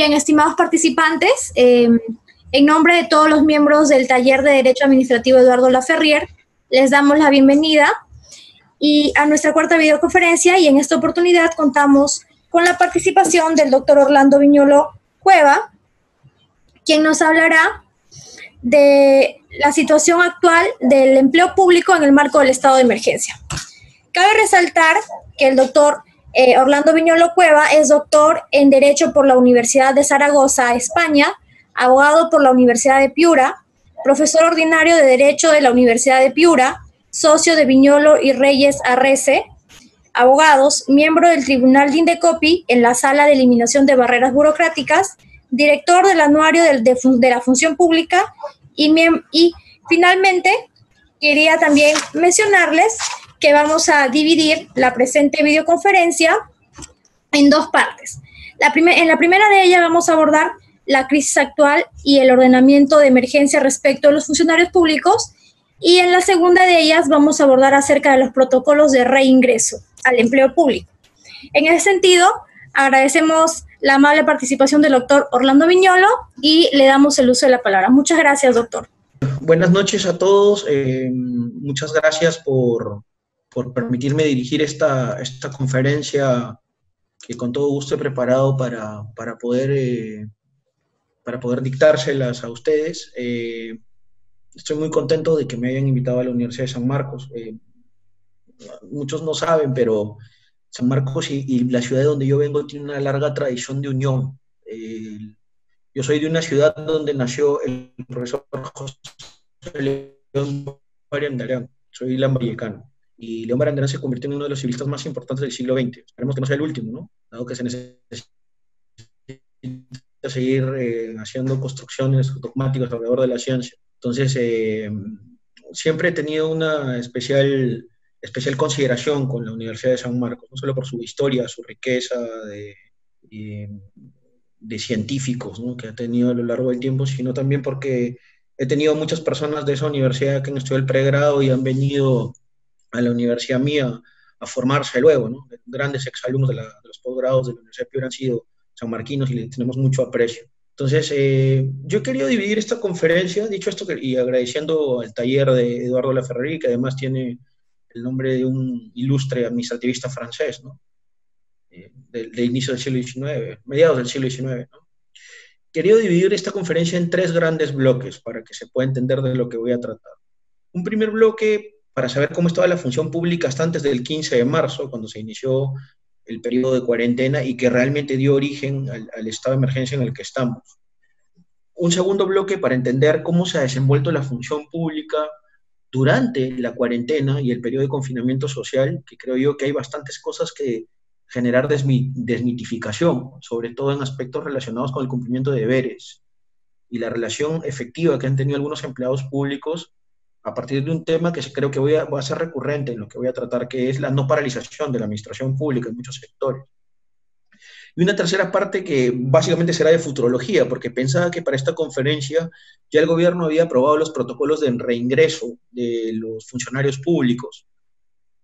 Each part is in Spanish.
bien, estimados participantes, en nombre de todos los miembros del Taller de Derecho Administrativo Eduardo Laferrier, les damos la bienvenida a nuestra cuarta videoconferencia, y en esta oportunidad contamos con la participación del doctor Orlando Viñolo Cueva, quien nos hablará de la situación actual del empleo público en el marco del estado de emergencia. Cabe resaltar que el doctor Orlando Viñolo Cueva es doctor en Derecho por la Universidad de Zaragoza, España, abogado por la Universidad de Piura, profesor ordinario de Derecho de la Universidad de Piura, socio de Viñolo y Reyes Arrece, abogados, miembro del Tribunal de Indecopi en la Sala de Eliminación de Barreras Burocráticas, director del Anuario de la Función Pública y finalmente quería también mencionarles que vamos a dividir la presente videoconferencia en dos partes. En la primera de ellas vamos a abordar la crisis actual y el ordenamiento de emergencia respecto a los funcionarios públicos, y en la segunda de ellas vamos a abordar acerca de los protocolos de reingreso al empleo público. En ese sentido, agradecemos la amable participación del doctor Orlando Viñolo y le damos el uso de la palabra. Muchas gracias, doctor. Buenas noches a todos. Muchas gracias por permitirme dirigir esta conferencia que con todo gusto he preparado para poder dictárselas a ustedes. Estoy muy contento de que me hayan invitado a la Universidad de San Marcos. Muchos no saben, pero San Marcos y la ciudad de donde yo vengo tiene una larga tradición de unión. Yo soy de una ciudad donde nació el profesor José León Barandiarán. Soy lambayecano. Y León Barandiarán se convirtió en uno de los civilistas más importantes del siglo XX. Esperemos que no sea el último, ¿no? Dado que se necesita seguir haciendo construcciones dogmáticas alrededor de la ciencia. Entonces, siempre he tenido una especial consideración con la Universidad de San Marcos, no solo por su historia, su riqueza de científicos, ¿no?, que ha tenido a lo largo del tiempo, sino también porque he tenido muchas personas de esa universidad que han estudiado el pregrado y han venido a la universidad mía a formarse luego, ¿no? Grandes exalumnos de los posgrados de la Universidad de Piura han sido sanmarquinos y le tenemos mucho aprecio. Entonces, yo he querido dividir esta conferencia, dicho esto, y agradeciendo al taller de Eduardo Laferrier, que además tiene el nombre de un ilustre administrativista francés, ¿no? De inicio del siglo XIX, mediados del siglo XIX, ¿no? Quería dividir esta conferencia en tres grandes bloques para que se pueda entender de lo que voy a tratar. Un primer bloque para saber cómo estaba la función pública hasta antes del 15 de marzo, cuando se inició el periodo de cuarentena y que realmente dio origen al estado de emergencia en el que estamos. Un segundo bloque para entender cómo se ha desenvuelto la función pública durante la cuarentena y el periodo de confinamiento social, que creo yo que hay bastantes cosas que generar desmitificación, sobre todo en aspectos relacionados con el cumplimiento de deberes y la relación efectiva que han tenido algunos empleados públicos a partir de un tema que creo que va a ser recurrente en lo que voy a tratar, que es la no paralización de la administración pública en muchos sectores. Y una tercera parte que básicamente será de futurología, porque pensaba que para esta conferencia ya el gobierno había aprobado los protocolos de reingreso de los funcionarios públicos,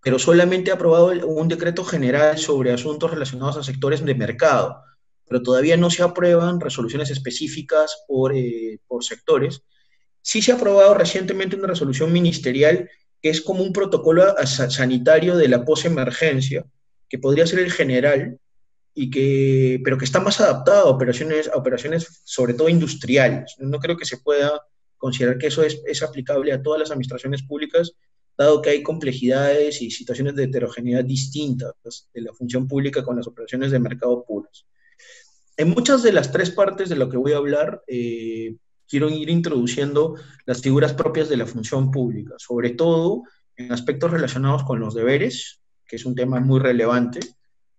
pero solamente ha aprobado un decreto general sobre asuntos relacionados a sectores de mercado, pero todavía no se aprueban resoluciones específicas por sectores. Sí se ha aprobado recientemente una resolución ministerial que es como un protocolo sanitario de la posemergencia, que podría ser el general, pero que está más adaptado a operaciones sobre todo industriales. No creo que se pueda considerar que eso es aplicable a todas las administraciones públicas, dado que hay complejidades y situaciones de heterogeneidad distintas de la función pública con las operaciones de mercado puras. En muchas de las tres partes de lo que voy a hablar, quiero ir introduciendo las figuras propias de la función pública, sobre todo en aspectos relacionados con los deberes, que es un tema muy relevante,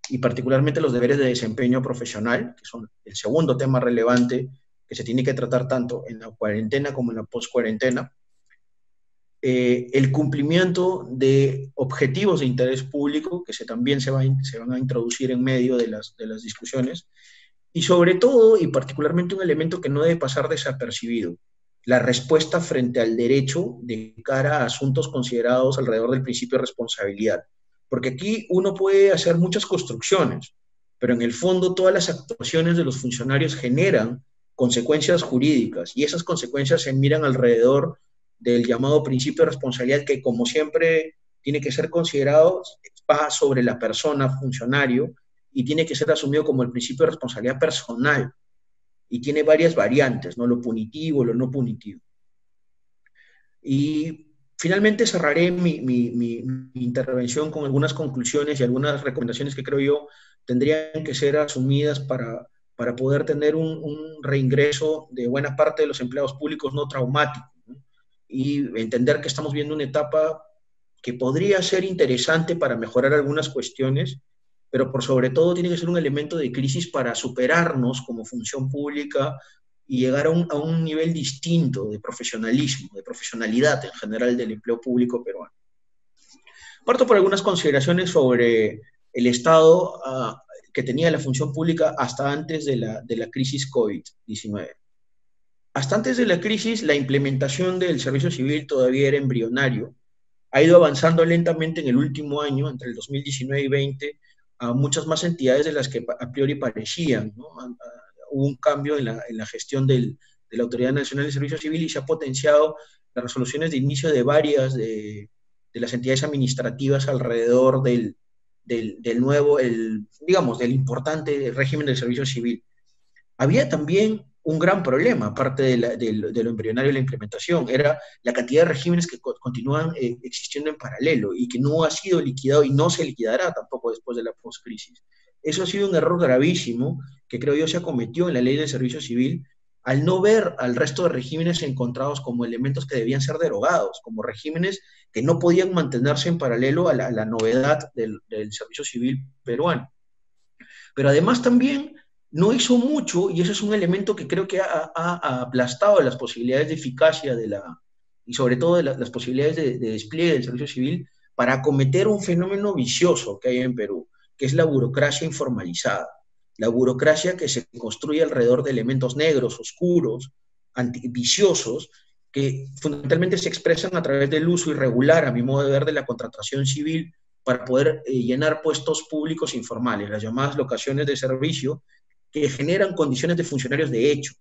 y particularmente los deberes de desempeño profesional, que son el segundo tema relevante que se tiene que tratar tanto en la cuarentena como en la post-cuarentena. El cumplimiento de objetivos de interés público, que también se van a introducir en medio de las discusiones, y sobre todo, y particularmente un elemento que no debe pasar desapercibido, la respuesta frente al derecho de cara a asuntos considerados alrededor del principio de responsabilidad. Porque aquí uno puede hacer muchas construcciones, pero en el fondo todas las actuaciones de los funcionarios generan consecuencias jurídicas, y esas consecuencias se miran alrededor del llamado principio de responsabilidad, que como siempre tiene que ser considerado, va sobre la persona, funcionario, y tiene que ser asumido como el principio de responsabilidad personal, y tiene varias variantes, ¿no? Lo punitivo, lo no punitivo. Y finalmente cerraré mi intervención con algunas conclusiones y algunas recomendaciones que creo yo tendrían que ser asumidas para poder tener un reingreso de buena parte de los empleados públicos no traumático, ¿no? Y entender que estamos viendo una etapa que podría ser interesante para mejorar algunas cuestiones, pero por sobre todo tiene que ser un elemento de crisis para superarnos como función pública y llegar a un nivel distinto de profesionalismo, de profesionalidad en general del empleo público peruano. Parto por algunas consideraciones sobre el estado que tenía la función pública hasta antes de la crisis COVID-19. Hasta antes de la crisis, la implementación del servicio civil todavía era embrionario. Ha ido avanzando lentamente en el último año, entre el 2019 y 2020, a muchas más entidades de las que a priori parecían, ¿no? Hubo un cambio en la gestión de la Autoridad Nacional de Servicio Civil y se ha potenciado las resoluciones de inicio de varias de las entidades administrativas alrededor del nuevo, digamos, del importante régimen del servicio civil. Había también un gran problema, aparte de lo embrionario de la implementación, era la cantidad de regímenes que continúan existiendo en paralelo y que no ha sido liquidado y no se liquidará tampoco después de la postcrisis. Eso ha sido un error gravísimo que creo yo se cometió en la ley del servicio civil al no ver al resto de regímenes encontrados como elementos que debían ser derogados, como regímenes que no podían mantenerse en paralelo a la novedad del servicio civil peruano. Pero además también no hizo mucho, y eso es un elemento que creo que ha aplastado las posibilidades de eficacia y sobre todo de las posibilidades de despliegue del servicio civil para acometer un fenómeno vicioso que hay en Perú, que es la burocracia informalizada. La burocracia que se construye alrededor de elementos negros, oscuros, viciosos, que fundamentalmente se expresan a través del uso irregular, a mi modo de ver, de la contratación civil para poder llenar puestos públicos informales, las llamadas locaciones de servicio, que generan condiciones de funcionarios de hecho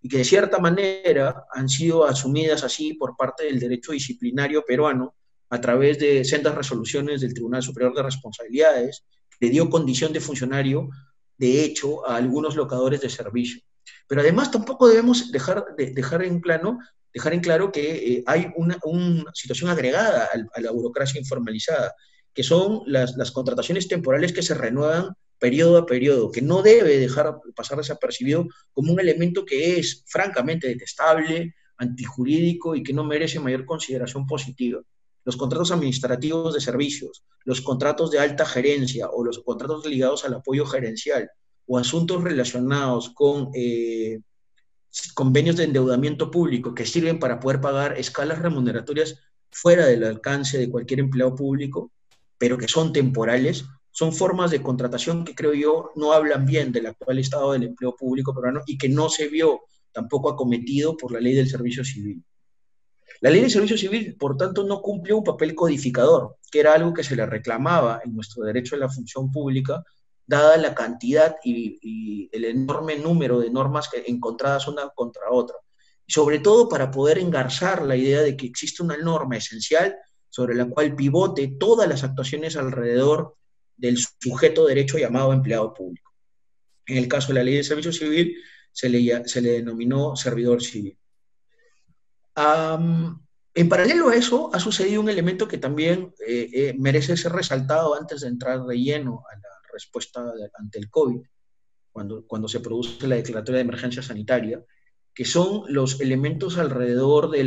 y que de cierta manera han sido asumidas así por parte del derecho disciplinario peruano a través de sendas resoluciones del Tribunal Superior de Responsabilidades, que dio condición de funcionario de hecho a algunos locadores de servicio. Pero además tampoco debemos dejar en claro que hay una situación agregada a la burocracia informalizada, que son las contrataciones temporales que se renuevan periodo a periodo, que no debe dejar pasar desapercibido como un elemento que es francamente detestable, antijurídico y que no merece mayor consideración positiva. Los contratos administrativos de servicios, los contratos de alta gerencia o los contratos ligados al apoyo gerencial o asuntos relacionados con convenios de endeudamiento público que sirven para poder pagar escalas remuneratorias fuera del alcance de cualquier empleado público, pero que son temporales, son formas de contratación que creo yo no hablan bien del actual estado del empleo público peruano y que no se vio tampoco acometido por la ley del servicio civil. La ley del servicio civil, por tanto, no cumplió un papel codificador, que era algo que se le reclamaba en nuestro derecho a la función pública, dada la cantidad y el enorme número de normas encontradas una contra otra. Y sobre todo para poder engarzar la idea de que existe una norma esencial sobre la cual pivote todas las actuaciones alrededor del sujeto de derecho llamado empleado público. En el caso de la ley de servicio civil, se le denominó servidor civil. En paralelo a eso, ha sucedido un elemento que también merece ser resaltado antes de entrar de lleno a la respuesta ante el COVID, cuando se produce la declaratoria de emergencia sanitaria, que son los elementos alrededor de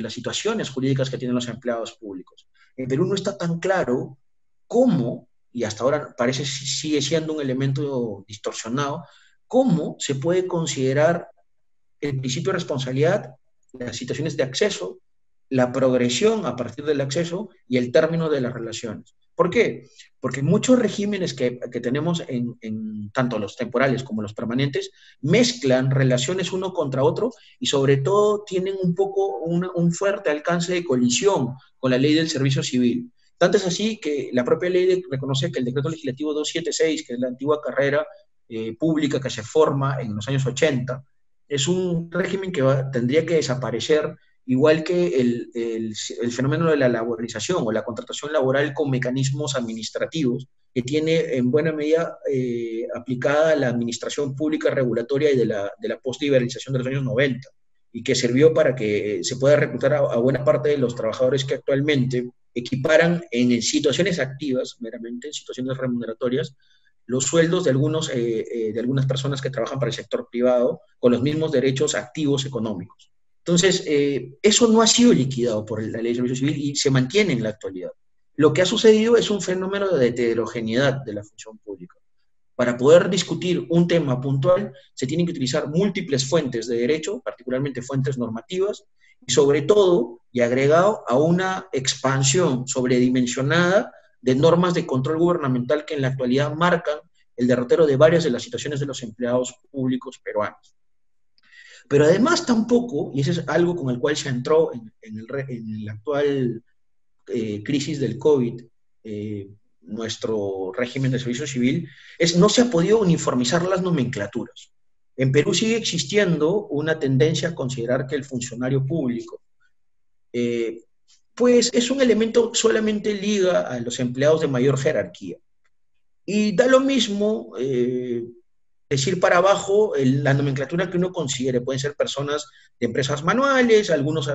las situaciones jurídicas que tienen los empleados públicos. En Perú no está tan claro cómo, y hasta ahora parece sigue siendo un elemento distorsionado, cómo se puede considerar el principio de responsabilidad, las situaciones de acceso, la progresión a partir del acceso y el término de las relaciones. ¿Por qué? Porque muchos regímenes que tenemos en tanto los temporales como los permanentes mezclan relaciones uno contra otro y sobre todo tienen un fuerte alcance de colisión con la ley del servicio civil. Tanto es así que la propia ley reconoce que el decreto legislativo 276, que es la antigua carrera pública que se forma en los años 80, es un régimen que tendría que desaparecer, igual que el fenómeno de la laborización o la contratación laboral con mecanismos administrativos, que tiene en buena medida aplicada la administración pública regulatoria y de la post-liberalización de los años 90, y que sirvió para que se pueda reclutar a buena parte de los trabajadores que actualmente equiparan en situaciones activas, meramente en situaciones remuneratorias, los sueldos de algunas personas que trabajan para el sector privado con los mismos derechos activos económicos. Entonces, eso no ha sido liquidado por la ley de servicio civil y se mantiene en la actualidad. Lo que ha sucedido es un fenómeno de heterogeneidad de la función pública. Para poder discutir un tema puntual, se tienen que utilizar múltiples fuentes de derecho, particularmente fuentes normativas, y sobre todo, y agregado a una expansión sobredimensionada de normas de control gubernamental que en la actualidad marcan el derrotero de varias de las situaciones de los empleados públicos peruanos. Pero además tampoco, y eso es algo con el cual se entró en la actual crisis del COVID, nuestro régimen de servicio civil, no se ha podido uniformizar las nomenclaturas. En Perú sigue existiendo una tendencia a considerar que el funcionario público pues es un elemento que solamente liga a los empleados de mayor jerarquía. Y da lo mismo decir para abajo la nomenclatura que uno considere. Pueden ser personas de empresas manuales, algunos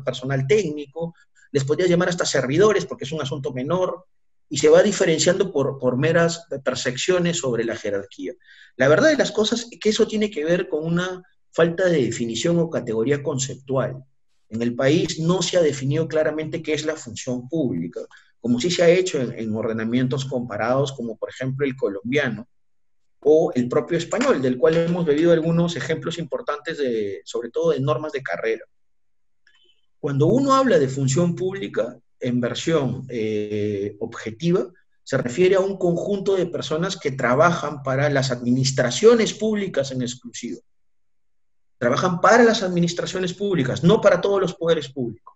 personal técnico, les podría llamar hasta servidores porque es un asunto menor, y se va diferenciando por meras percepciones sobre la jerarquía. La verdad de las cosas es que eso tiene que ver con una falta de definición o categoría conceptual. En el país no se ha definido claramente qué es la función pública, como sí se ha hecho en ordenamientos comparados, como por ejemplo el colombiano o el propio español, del cual hemos bebido algunos ejemplos importantes, sobre todo de normas de carrera. Cuando uno habla de función pública, en versión objetiva, se refiere a un conjunto de personas que trabajan para las administraciones públicas en exclusiva. Trabajan para las administraciones públicas, no para todos los poderes públicos.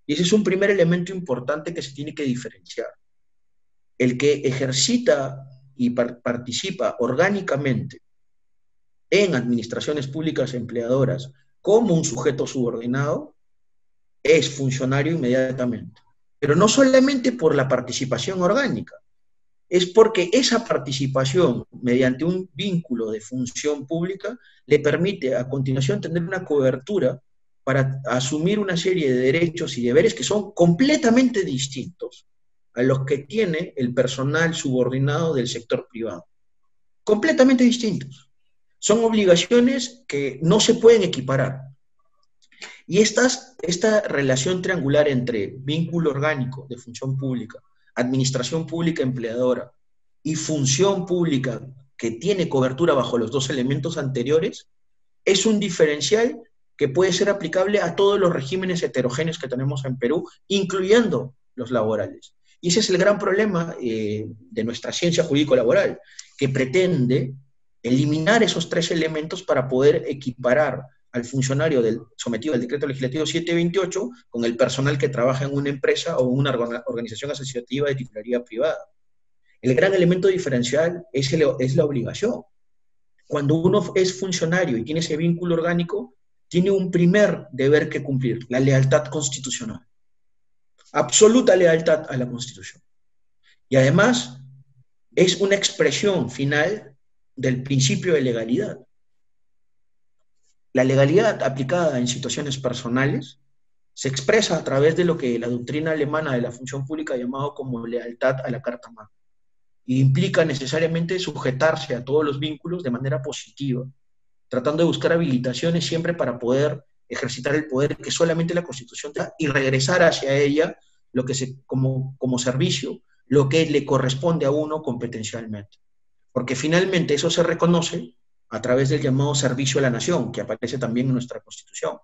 Y ese es un primer elemento importante que se tiene que diferenciar. El que ejercita y participa orgánicamente en administraciones públicas empleadoras como un sujeto subordinado es funcionario inmediatamente. Pero no solamente por la participación orgánica, es porque esa participación mediante un vínculo de función pública le permite a continuación tener una cobertura para asumir una serie de derechos y deberes que son completamente distintos a los que tiene el personal subordinado del sector privado. Completamente distintos. Son obligaciones que no se pueden equiparar. Y esta relación triangular entre vínculo orgánico de función pública, administración pública empleadora y función pública que tiene cobertura bajo los dos elementos anteriores, es un diferencial que puede ser aplicable a todos los regímenes heterogéneos que tenemos en Perú, incluyendo los laborales. Y ese es el gran problema de nuestra ciencia jurídico-laboral, que pretende eliminar esos tres elementos para poder equiparar al funcionario sometido al decreto legislativo 728 con el personal que trabaja en una empresa o una organización asociativa de titularidad privada. El gran elemento diferencial es la obligación. Cuando uno es funcionario y tiene ese vínculo orgánico, tiene un primer deber que cumplir, la lealtad constitucional. Absoluta lealtad a la Constitución. Y además es una expresión final del principio de legalidad. La legalidad aplicada en situaciones personales se expresa a través de lo que la doctrina alemana de la función pública ha llamado como lealtad a la Carta Magna. Y implica necesariamente sujetarse a todos los vínculos de manera positiva, tratando de buscar habilitaciones siempre para poder ejercitar el poder que solamente la Constitución da y regresar hacia ella lo que como servicio, lo que le corresponde a uno competencialmente. Porque finalmente eso se reconoce a través del llamado servicio a la nación, que aparece también en nuestra Constitución.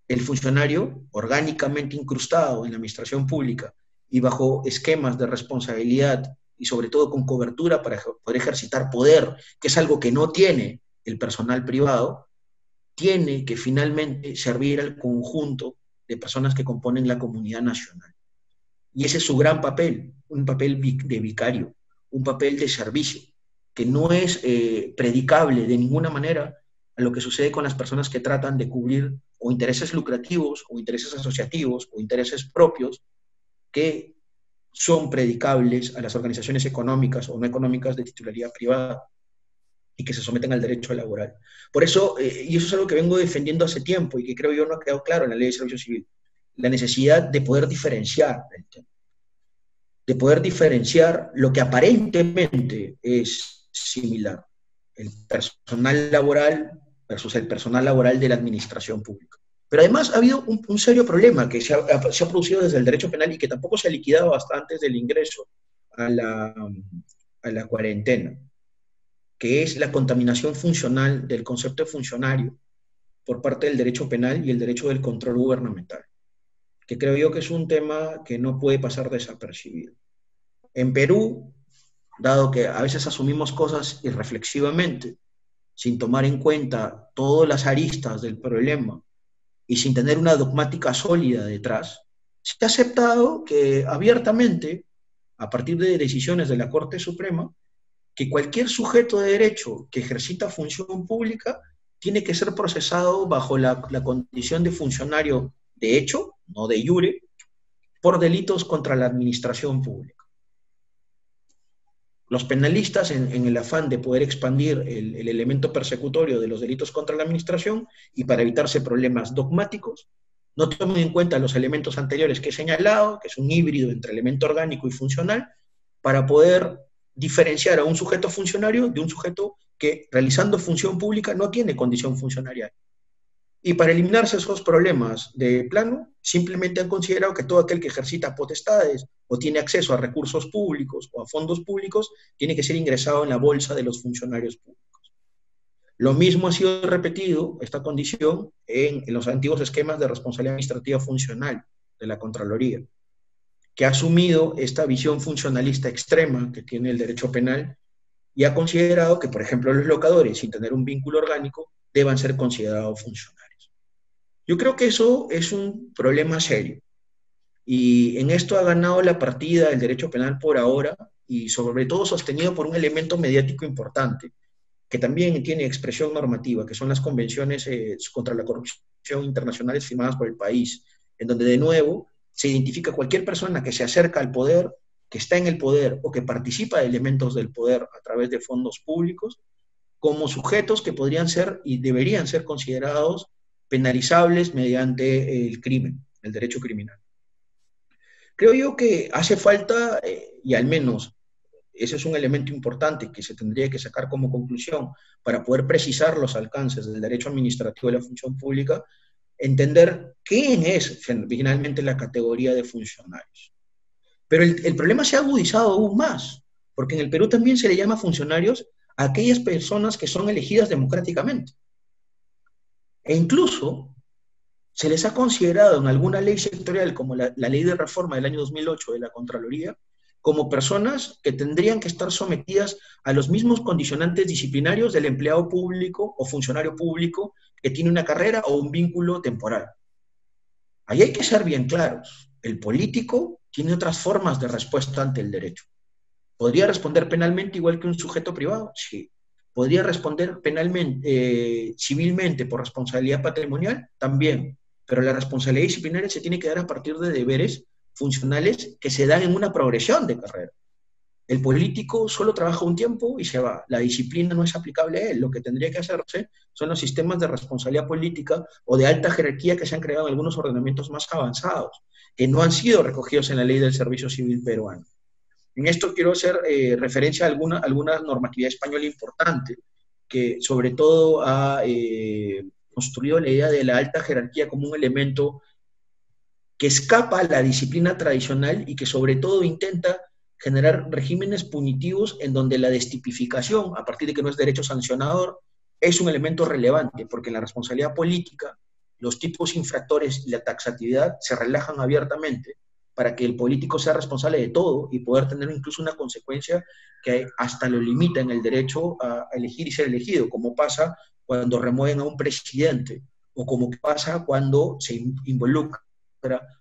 El funcionario, orgánicamente incrustado en la administración pública y bajo esquemas de responsabilidad y sobre todo con cobertura para poder ejercitar poder, que es algo que no tiene el personal privado, tiene que finalmente servir al conjunto de personas que componen la comunidad nacional. Y ese es su gran papel, un papel de vicario, un papel de servicio, que no es predicable de ninguna manera a lo que sucede con las personas que tratan de cubrir o intereses lucrativos, o intereses asociativos, o intereses propios, que son predicables a las organizaciones económicas o no económicas de titularidad privada y que se someten al derecho laboral. Por eso, y eso es algo que vengo defendiendo hace tiempo y que creo yo no ha quedado claro en la Ley de Servicio Civil, la necesidad de poder diferenciar el tema, de poder diferenciar lo que aparentemente es similar, el personal laboral versus el personal laboral de la administración pública. Pero además ha habido un serio problema que se ha producido desde el derecho penal y que tampoco se ha liquidado hasta antes del ingreso a la cuarentena, que es la contaminación funcional del concepto de funcionario por parte del derecho penal y el derecho del control gubernamental, que creo yo que es un tema que no puede pasar desapercibido. En Perú, dado que a veces asumimos cosas irreflexivamente, sin tomar en cuenta todas las aristas del problema y sin tener una dogmática sólida detrás, se ha aceptado que abiertamente, a partir de decisiones de la Corte Suprema, que cualquier sujeto de derecho que ejercita función pública tiene que ser procesado bajo la condición de funcionario de hecho, no de iure, por delitos contra la administración pública. Los penalistas, en el afán de poder expandir el elemento persecutorio de los delitos contra la administración y para evitarse problemas dogmáticos, no toman en cuenta los elementos anteriores que he señalado, que es un híbrido entre elemento orgánico y funcional, para poder diferenciar a un sujeto funcionario de un sujeto que, realizando función pública, no tiene condición funcionarial. Y para eliminarse esos problemas de plano, simplemente han considerado que todo aquel que ejercita potestades o tiene acceso a recursos públicos o a fondos públicos tiene que ser ingresado en la bolsa de los funcionarios públicos. Lo mismo ha sido repetido, esta condición, en los antiguos esquemas de responsabilidad administrativa funcional de la Contraloría, que ha asumido esta visión funcionalista extrema que tiene el derecho penal y ha considerado que, por ejemplo, los locadores, sin tener un vínculo orgánico, deban ser considerados funcionarios. Yo creo que eso es un problema serio. Y en esto ha ganado la partida el derecho penal por ahora, y sobre todo sostenido por un elemento mediático importante, que también tiene expresión normativa, que son las convenciones contra la corrupción internacionales firmadas por el país, en donde de nuevo se identifica cualquier persona que se acerca al poder, que está en el poder o que participa de elementos del poder a través de fondos públicos, como sujetos que podrían ser y deberían ser considerados penalizables mediante el crimen, el derecho criminal. Creo yo que hace falta, y al menos ese es un elemento importante que se tendría que sacar como conclusión para poder precisar los alcances del derecho administrativo de la función pública, entender quién es finalmente la categoría de funcionarios. Pero el problema se ha agudizado aún más, porque en el Perú también se le llama funcionarios a aquellas personas que son elegidas democráticamente. E incluso se les ha considerado en alguna ley sectorial, como la ley de reforma del año 2008 de la Contraloría, como personas que tendrían que estar sometidas a los mismos condicionantes disciplinarios del empleado público o funcionario público que tiene una carrera o un vínculo temporal. Ahí hay que ser bien claros. El político tiene otras formas de respuesta ante el derecho. ¿Podría responder penalmente igual que un sujeto privado? Sí. ¿Podría responder penalmente, civilmente por responsabilidad patrimonial? También. Pero la responsabilidad disciplinaria se tiene que dar a partir de deberes funcionales que se dan en una progresión de carrera. El político solo trabaja un tiempo y se va. La disciplina no es aplicable a él. Lo que tendría que hacerse son los sistemas de responsabilidad política o de alta jerarquía que se han creado en algunos ordenamientos más avanzados, que no han sido recogidos en la ley del servicio civil peruano. En esto quiero hacer referencia a alguna normatividad española importante, que sobre todo ha construido la idea de la alta jerarquía como un elemento que escapa a la disciplina tradicional y que sobre todo intenta generar regímenes punitivos en donde la destipificación, a partir de que no es derecho sancionador, es un elemento relevante, porque en la responsabilidad política los tipos infractores y la taxatividad se relajan abiertamente para que el político sea responsable de todo y poder tener incluso una consecuencia que hasta lo limita en el derecho a elegir y ser elegido, como pasa cuando remueven a un presidente o como pasa cuando se involucra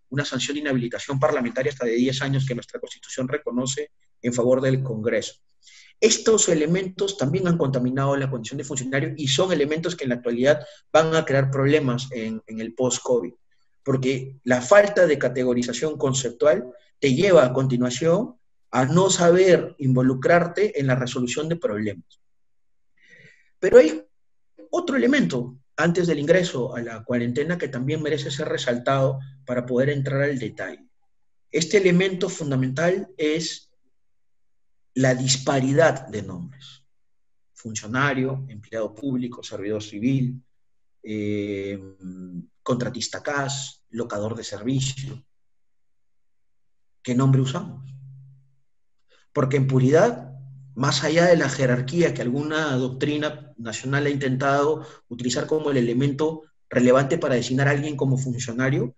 una sanción de inhabilitación parlamentaria hasta de 10 años que nuestra Constitución reconoce en favor del Congreso. Estos elementos también han contaminado la condición de funcionario y son elementos que en la actualidad van a crear problemas en el post-COVID, porque la falta de categorización conceptual te lleva a continuación a no saber involucrarte en la resolución de problemas. Pero hay otro elemento antes del ingreso a la cuarentena que también merece ser resaltado para poder entrar al detalle. Este elemento fundamental es la disparidad de nombres. Funcionario, empleado público, servidor civil, contratista CAS, locador de servicio. ¿Qué nombre usamos? Porque en puridad, más allá de la jerarquía que alguna doctrina nacional ha intentado utilizar como el elemento relevante para designar a alguien como funcionario,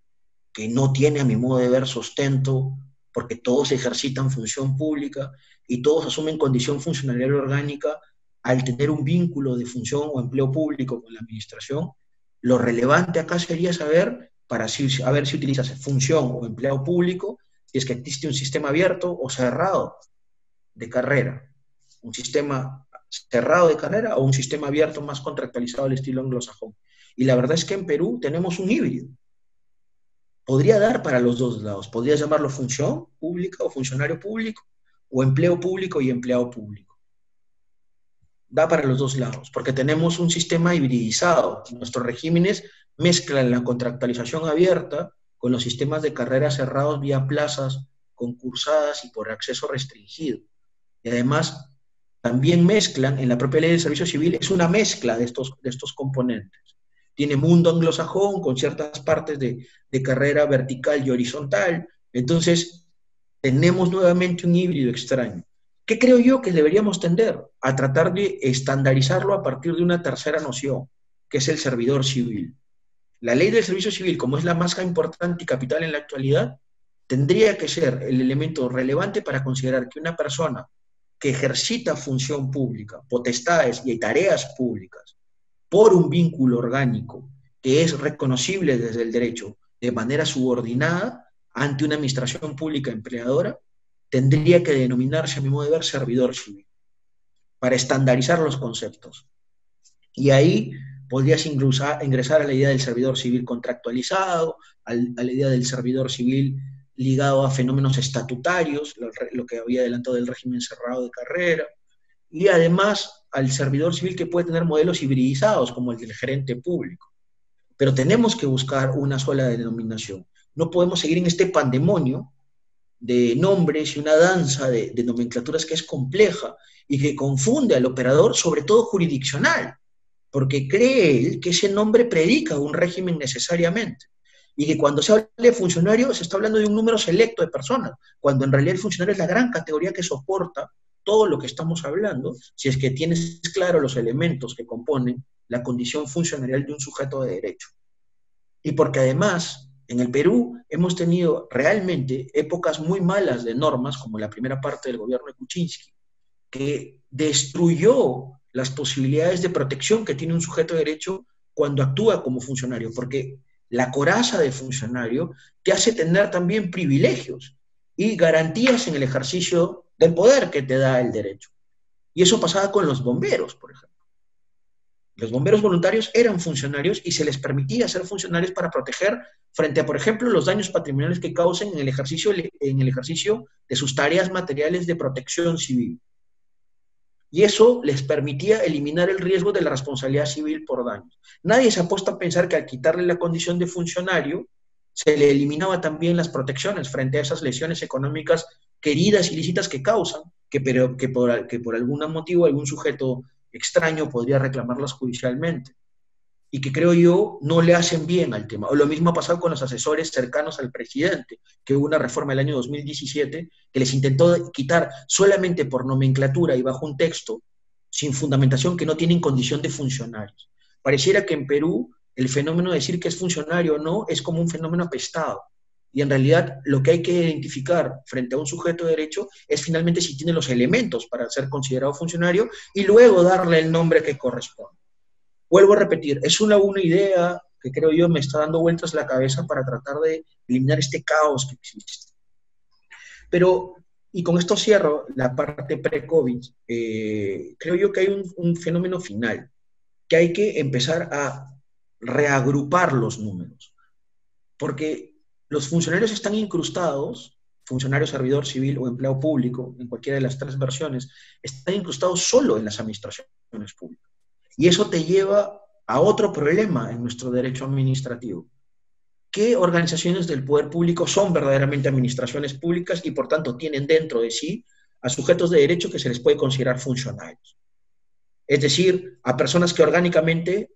que no tiene a mi modo de ver sustento, porque todos ejercitan función pública y todos asumen condición funcionarial orgánica al tener un vínculo de función o empleo público con la administración. Lo relevante acá sería saber, a ver si utilizas función o empleado público, si es que existe un sistema abierto o cerrado de carrera, un sistema cerrado de carrera o un sistema abierto más contractualizado al estilo anglosajón. Y la verdad es que en Perú tenemos un híbrido. Podría dar para los dos lados, podría llamarlo función pública o funcionario público, o empleo público y empleado público. Da para los dos lados, porque tenemos un sistema hibridizado. Nuestros regímenes mezclan la contractualización abierta con los sistemas de carrera cerrados vía plazas concursadas y por acceso restringido. Y además, también mezclan, en la propia ley del servicio civil, es una mezcla de estos componentes. Tiene mundo anglosajón con ciertas partes de carrera vertical y horizontal. Entonces, tenemos nuevamente un híbrido extraño. ¿Qué creo yo que deberíamos tender? A tratar de estandarizarlo a partir de una tercera noción, que es el servidor civil. La ley del servicio civil, como es la más importante y capital en la actualidad, tendría que ser el elemento relevante para considerar que una persona que ejercita función pública, potestades y tareas públicas, por un vínculo orgánico que es reconocible desde el derecho de manera subordinada ante una administración pública empleadora, tendría que denominarse, a mi modo de ver, servidor civil, para estandarizar los conceptos. Y ahí podrías ingresar a la idea del servidor civil contractualizado, a la idea del servidor civil ligado a fenómenos estatutarios, lo que había adelantado del régimen cerrado de carrera, y además al servidor civil que puede tener modelos hibridizados, como el del gerente público. Pero tenemos que buscar una sola denominación. No podemos seguir en este pandemonio de nombres y una danza de nomenclaturas que es compleja y que confunde al operador, sobre todo jurisdiccional, porque cree que ese nombre predica un régimen necesariamente. Y que cuando se habla de funcionario se está hablando de un número selecto de personas, cuando en realidad el funcionario es la gran categoría que soporta todo lo que estamos hablando, si es que tienes claro los elementos que componen la condición funcionarial de un sujeto de derecho. Y porque además, en el Perú hemos tenido realmente épocas muy malas de normas, como la primera parte del gobierno de Kuczynski, que destruyó las posibilidades de protección que tiene un sujeto de derecho cuando actúa como funcionario, porque la coraza de funcionario te hace tener también privilegios y garantías en el ejercicio del poder que te da el derecho. Y eso pasaba con los bomberos, por ejemplo. Los bomberos voluntarios eran funcionarios y se les permitía ser funcionarios para proteger frente a, por ejemplo, los daños patrimoniales que causen en el ejercicio de sus tareas materiales de protección civil. Y eso les permitía eliminar el riesgo de la responsabilidad civil por daños. Nadie se ha puesto a pensar que al quitarle la condición de funcionario, se le eliminaba también las protecciones frente a esas lesiones económicas queridas y lícitas que causan, que por algún motivo algún sujeto extraño podría reclamarlas judicialmente. Y que creo yo no le hacen bien al tema. O lo mismo ha pasado con los asesores cercanos al presidente, que hubo una reforma el año 2017 que les intentó quitar solamente por nomenclatura y bajo un texto sin fundamentación que no tienen condición de funcionarios. Pareciera que en Perú el fenómeno de decir que es funcionario o no es como un fenómeno apestado. Y en realidad lo que hay que identificar frente a un sujeto de derecho es finalmente si tiene los elementos para ser considerado funcionario y luego darle el nombre que corresponde. Vuelvo a repetir, es una idea que creo yo me está dando vueltas la cabeza para tratar de eliminar este caos que existe. Pero, y con esto cierro la parte pre-COVID, creo yo que hay un fenómeno final, que hay que empezar a reagrupar los números, porque los funcionarios están incrustados, funcionario, servidor civil o empleado público, en cualquiera de las tres versiones, están incrustados solo en las administraciones públicas. Y eso te lleva a otro problema en nuestro derecho administrativo. ¿Qué organizaciones del poder público son verdaderamente administraciones públicas y por tanto tienen dentro de sí a sujetos de derecho que se les puede considerar funcionarios? Es decir, a personas que orgánicamente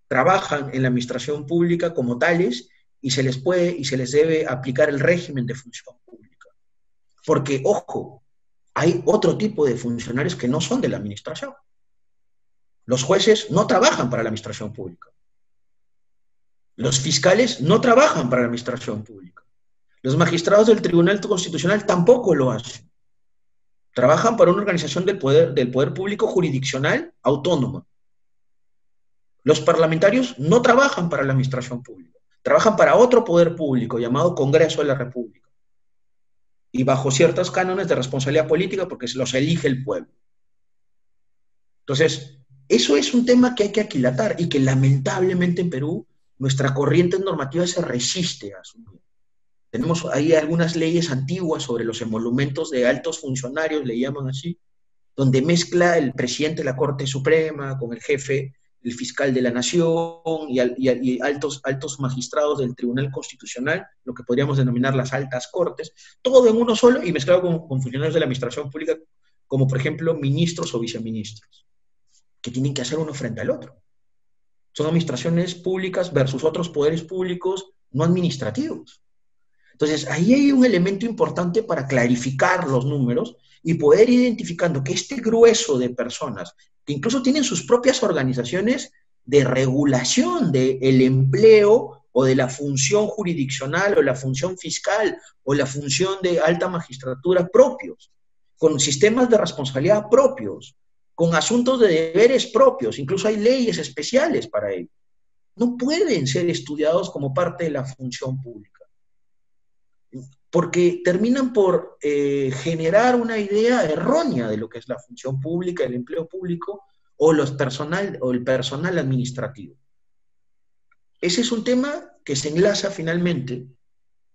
trabajan en la administración pública como tales y se les puede y se les debe aplicar el régimen de función pública. Porque, ojo, hay otro tipo de funcionarios que no son de la administración. Los jueces no trabajan para la administración pública. Los fiscales no trabajan para la administración pública. Los magistrados del Tribunal Constitucional tampoco lo hacen. Trabajan para una organización del poder público jurisdiccional autónoma. Los parlamentarios no trabajan para la administración pública. Trabajan para otro poder público llamado Congreso de la República. Y bajo ciertos cánones de responsabilidad política porque se los elige el pueblo. Entonces, eso es un tema que hay que aquilatar y que lamentablemente en Perú nuestra corriente normativa se resiste a asumir. Tenemos ahí algunas leyes antiguas sobre los emolumentos de altos funcionarios, le llaman así, donde mezcla el presidente de la Corte Suprema con el jefe, el fiscal de la Nación y altos magistrados del Tribunal Constitucional, lo que podríamos denominar las altas cortes, todo en uno solo y mezclado con funcionarios de la administración pública, como por ejemplo ministros o viceministros, que tienen que hacer uno frente al otro. Son administraciones públicas versus otros poderes públicos no administrativos. Entonces, ahí hay un elemento importante para clarificar los números y poder ir identificando que este grueso de personas, que incluso tienen sus propias organizaciones de regulación del empleo o de la función jurisdiccional o la función fiscal o la función de alta magistratura propios, con sistemas de responsabilidad propios, con asuntos de deberes propios, incluso hay leyes especiales para ello. No pueden ser estudiados como parte de la función pública, porque terminan por generar una idea errónea de lo que es la función pública, el empleo público o el personal administrativo. Ese es un tema que se enlaza finalmente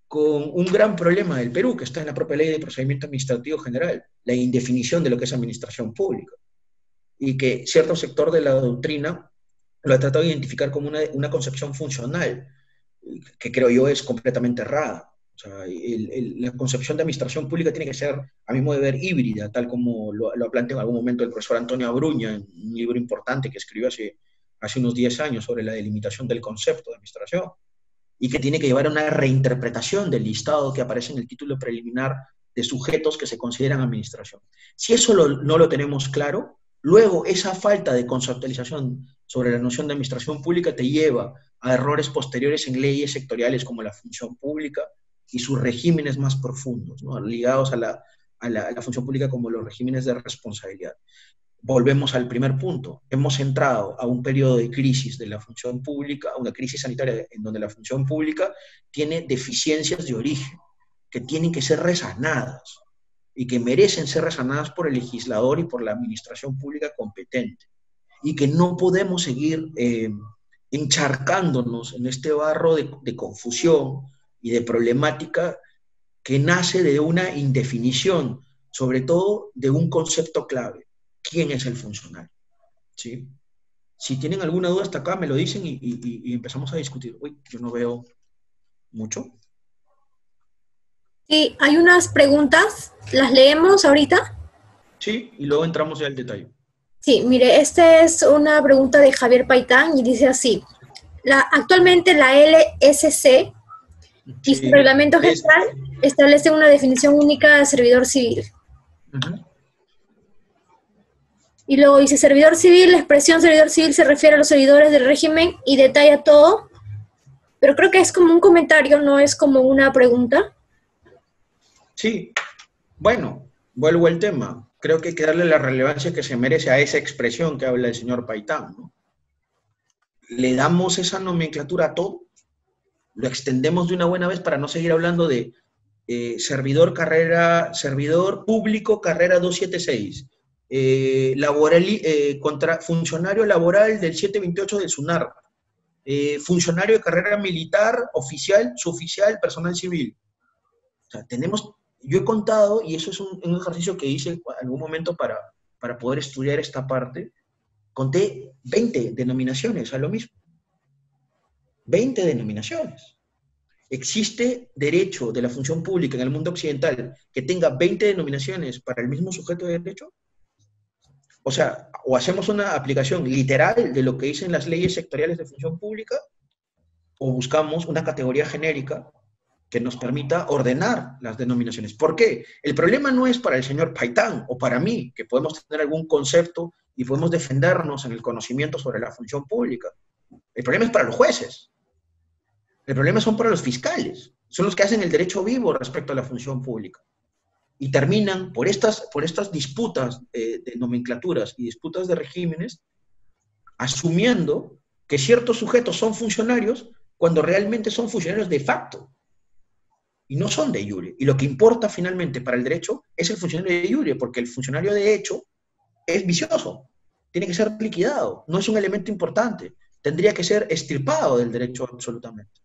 con un gran problema del Perú, que está en la propia Ley de Procedimiento Administrativo General, la indefinición de lo que es administración pública, y que cierto sector de la doctrina lo ha tratado de identificar como una concepción funcional, que creo yo es completamente errada. O sea, la concepción de administración pública tiene que ser, a mi modo de ver, híbrida, tal como lo ha planteado en algún momento el profesor Antonio Abruña, en un libro importante que escribió hace unos 10 años sobre la delimitación del concepto de administración, y que tiene que llevar a una reinterpretación del listado que aparece en el título preliminar de sujetos que se consideran administración. Si eso no lo tenemos claro, luego esa falta de conceptualización sobre la noción de administración pública te lleva a errores posteriores en leyes sectoriales como la función pública y sus regímenes más profundos, ¿no?, ligados a la función pública como los regímenes de responsabilidad. Volvemos al primer punto. Hemos entrado a un periodo de crisis de la función pública, una crisis sanitaria en donde la función pública tiene deficiencias de origen que tienen que ser resanadas y que merecen ser resanadas por el legislador y por la administración pública competente, y que no podemos seguir encharcándonos en este barro de confusión y de problemática que nace de una indefinición, sobre todo de un concepto clave: ¿quién es el funcionario? ¿Sí? Si tienen alguna duda hasta acá, me lo dicen y empezamos a discutir. Uy, yo no veo mucho. Sí, hay unas preguntas, ¿las leemos ahorita? Sí, y luego entramos ya al detalle. Sí, mire, esta es una pregunta de Javier Paitán y dice así: actualmente la LSC y su reglamento general establece una definición única de servidor civil. Y luego dice: servidor civil, la expresión servidor civil se refiere a los servidores del régimen y detalla todo, pero creo que es como un comentario, no es como una pregunta. Sí, bueno, vuelvo al tema. Creo que hay que darle la relevancia que se merece a esa expresión que habla el señor Paitán, ¿no? le damos esa nomenclatura a todo, lo extendemos de una buena vez para no seguir hablando de servidor público, carrera 276, funcionario laboral del 728 del SUNAR, funcionario de carrera militar, oficial, suboficial, personal civil. O sea, yo he contado, y eso es un ejercicio que hice en algún momento para poder estudiar esta parte, conté 20 denominaciones a lo mismo. 20 denominaciones. ¿Existe derecho de la función pública en el mundo occidental que tenga 20 denominaciones para el mismo sujeto de derecho? O sea, o hacemos una aplicación literal de lo que dicen las leyes sectoriales de función pública, o buscamos una categoría genérica que nos permita ordenar las denominaciones. ¿Por qué? El problema no es para el señor Paitán o para mí, que podemos tener algún concepto y podemos defendernos en el conocimiento sobre la función pública. El problema es para los jueces. El problema son para los fiscales. Son los que hacen el derecho vivo respecto a la función pública. Y terminan por estas disputas de nomenclaturas y disputas de regímenes, asumiendo que ciertos sujetos son funcionarios cuando realmente son funcionarios de facto. Y no son de iure. Y lo que importa finalmente para el derecho es el funcionario de iure, porque el funcionario de hecho es vicioso. Tiene que ser liquidado. No es un elemento importante. Tendría que ser extirpado del derecho absolutamente.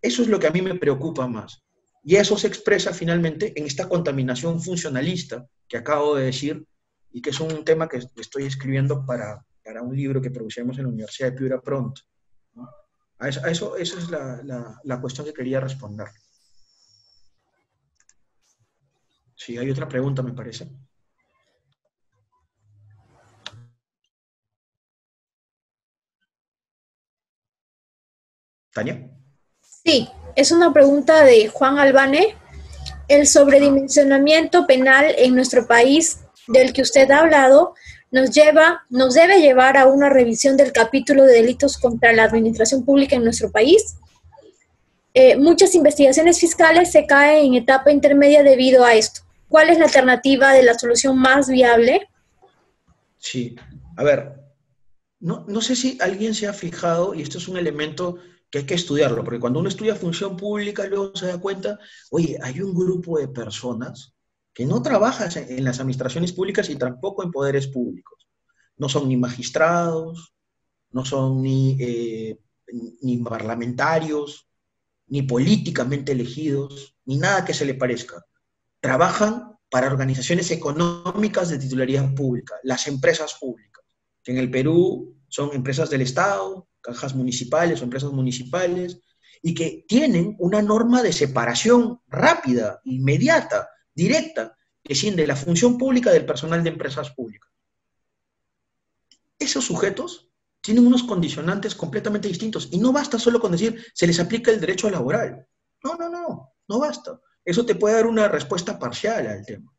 Eso es lo que a mí me preocupa más. Y eso se expresa finalmente en esta contaminación funcionalista que acabo de decir, y que es un tema que estoy escribiendo para un libro que produciremos en la Universidad de Piura pronto, ¿no? Esa es la cuestión que quería responder. Sí, hay otra pregunta, me parece. ¿Tania? Sí, es una pregunta de Juan Albane. El sobredimensionamiento penal en nuestro país, del que usted ha hablado, nos debe llevar a una revisión del capítulo de delitos contra la administración pública en nuestro país. Muchas investigaciones fiscales se caen en etapa intermedia debido a esto. ¿Cuál es la alternativa de la solución más viable? Sí, a ver, no sé si alguien se ha fijado, y esto es un elemento que hay que estudiarlo, porque cuando uno estudia función pública luego se da cuenta, oye, hay un grupo de personas que no trabajan en las administraciones públicas y tampoco en poderes públicos. No son ni magistrados, no son ni parlamentarios, ni políticamente elegidos, ni nada que se le parezca. Trabajan para organizaciones económicas de titularidad pública, las empresas públicas, que en el Perú son empresas del Estado, cajas municipales o empresas municipales, y que tienen una norma de separación rápida, inmediata, directa, que desciende la función pública del personal de empresas públicas. Esos sujetos tienen unos condicionantes completamente distintos, y no basta solo con decir, se les aplica el derecho laboral. No basta. Eso te puede dar una respuesta parcial al tema.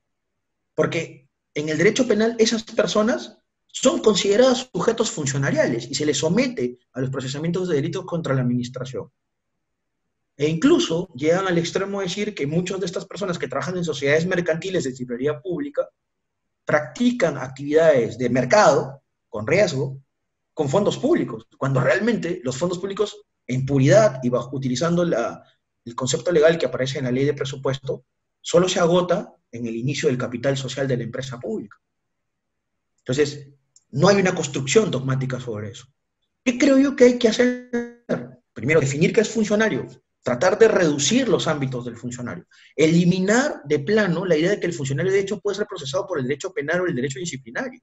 Porque en el derecho penal esas personas son consideradas sujetos funcionariales y se les somete a los procesamientos de delitos contra la administración. E incluso llegan al extremo de decir que muchas de estas personas que trabajan en sociedades mercantiles de titularidad pública practican actividades de mercado con riesgo con fondos públicos, cuando realmente los fondos públicos en puridad y utilizando el concepto legal que aparece en la ley de presupuesto, solo se agota en el inicio del capital social de la empresa pública. Entonces, no hay una construcción dogmática sobre eso. ¿Qué creo yo que hay que hacer? Primero, definir qué es funcionario, tratar de reducir los ámbitos del funcionario, eliminar de plano la idea de que el funcionario de hecho puede ser procesado por el derecho penal o el derecho disciplinario.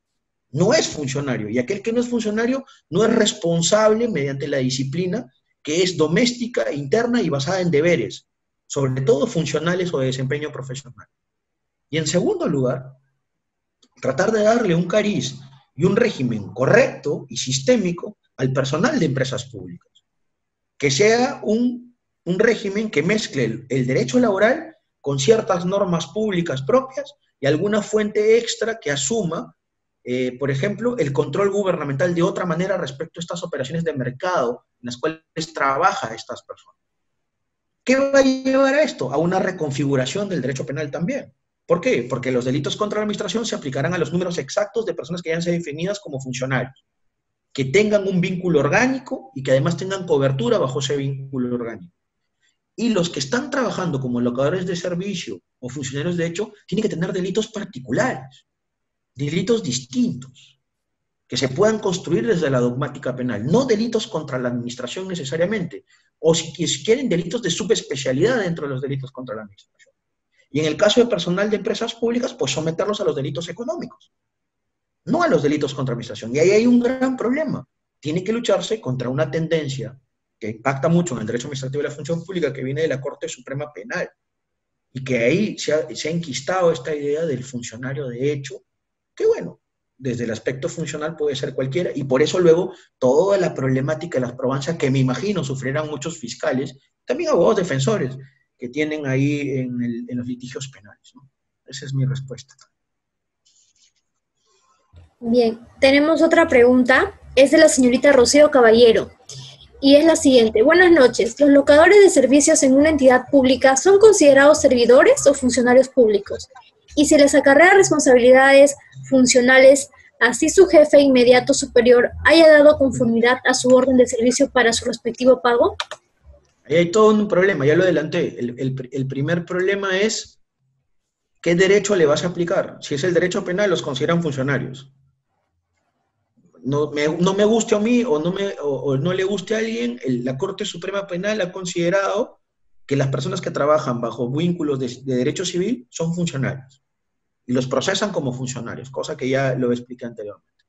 No es funcionario, y aquel que no es funcionario no es responsable mediante la disciplina que es doméstica, interna y basada en deberes, sobre todo funcionales o de desempeño profesional. Y en segundo lugar, tratar de darle un cariz y un régimen correcto y sistémico al personal de empresas públicas. Que sea un régimen que mezcle el derecho laboral con ciertas normas públicas propias y alguna fuente extra que asuma, por ejemplo, el control gubernamental de otra manera respecto a estas operaciones de mercado en las cuales trabajan estas personas. ¿Qué va a llevar a esto? A una reconfiguración del derecho penal también. ¿Por qué? Porque los delitos contra la administración se aplicarán a los números exactos de personas que hayan sido definidas como funcionarios. que tengan un vínculo orgánico y que además tengan cobertura bajo ese vínculo orgánico. Y los que están trabajando como locadores de servicio o funcionarios de hecho tienen que tener delitos particulares, delitos distintos, que se puedan construir desde la dogmática penal, no delitos contra la administración necesariamente, o si quieren delitos de subespecialidad dentro de los delitos contra la administración. Y en el caso de personal de empresas públicas, pues someterlos a los delitos económicos, no a los delitos contra la administración. Y ahí hay un gran problema. Tiene que lucharse contra una tendencia que impacta mucho en el derecho administrativo de la función pública, que viene de la Corte Suprema Penal, y que ahí se ha enquistado esta idea del funcionario de hecho, que bueno, desde el aspecto funcional puede ser cualquiera, y por eso luego toda la problemática de las probanzas que me imagino sufrirán muchos fiscales, también abogados defensores, que tienen ahí en los litigios penales, ¿no? Esa es mi respuesta. Bien, tenemos otra pregunta, es de la señorita Rocío Caballero, y es la siguiente. Buenas noches, ¿los locadores de servicios en una entidad pública son considerados servidores o funcionarios públicos? Y si les acarrea responsabilidades funcionales, así su jefe inmediato superior haya dado conformidad a su orden de servicio para su respectivo pago. Ahí hay todo un problema, ya lo adelanté. El primer problema es ¿qué derecho le vas a aplicar? Si es el derecho penal, los consideran funcionarios. No me guste a mí o no le guste a alguien, la Corte Suprema Penal ha considerado que las personas que trabajan bajo vínculos de derecho civil son funcionarios y los procesan como funcionarios, cosa que ya lo expliqué anteriormente.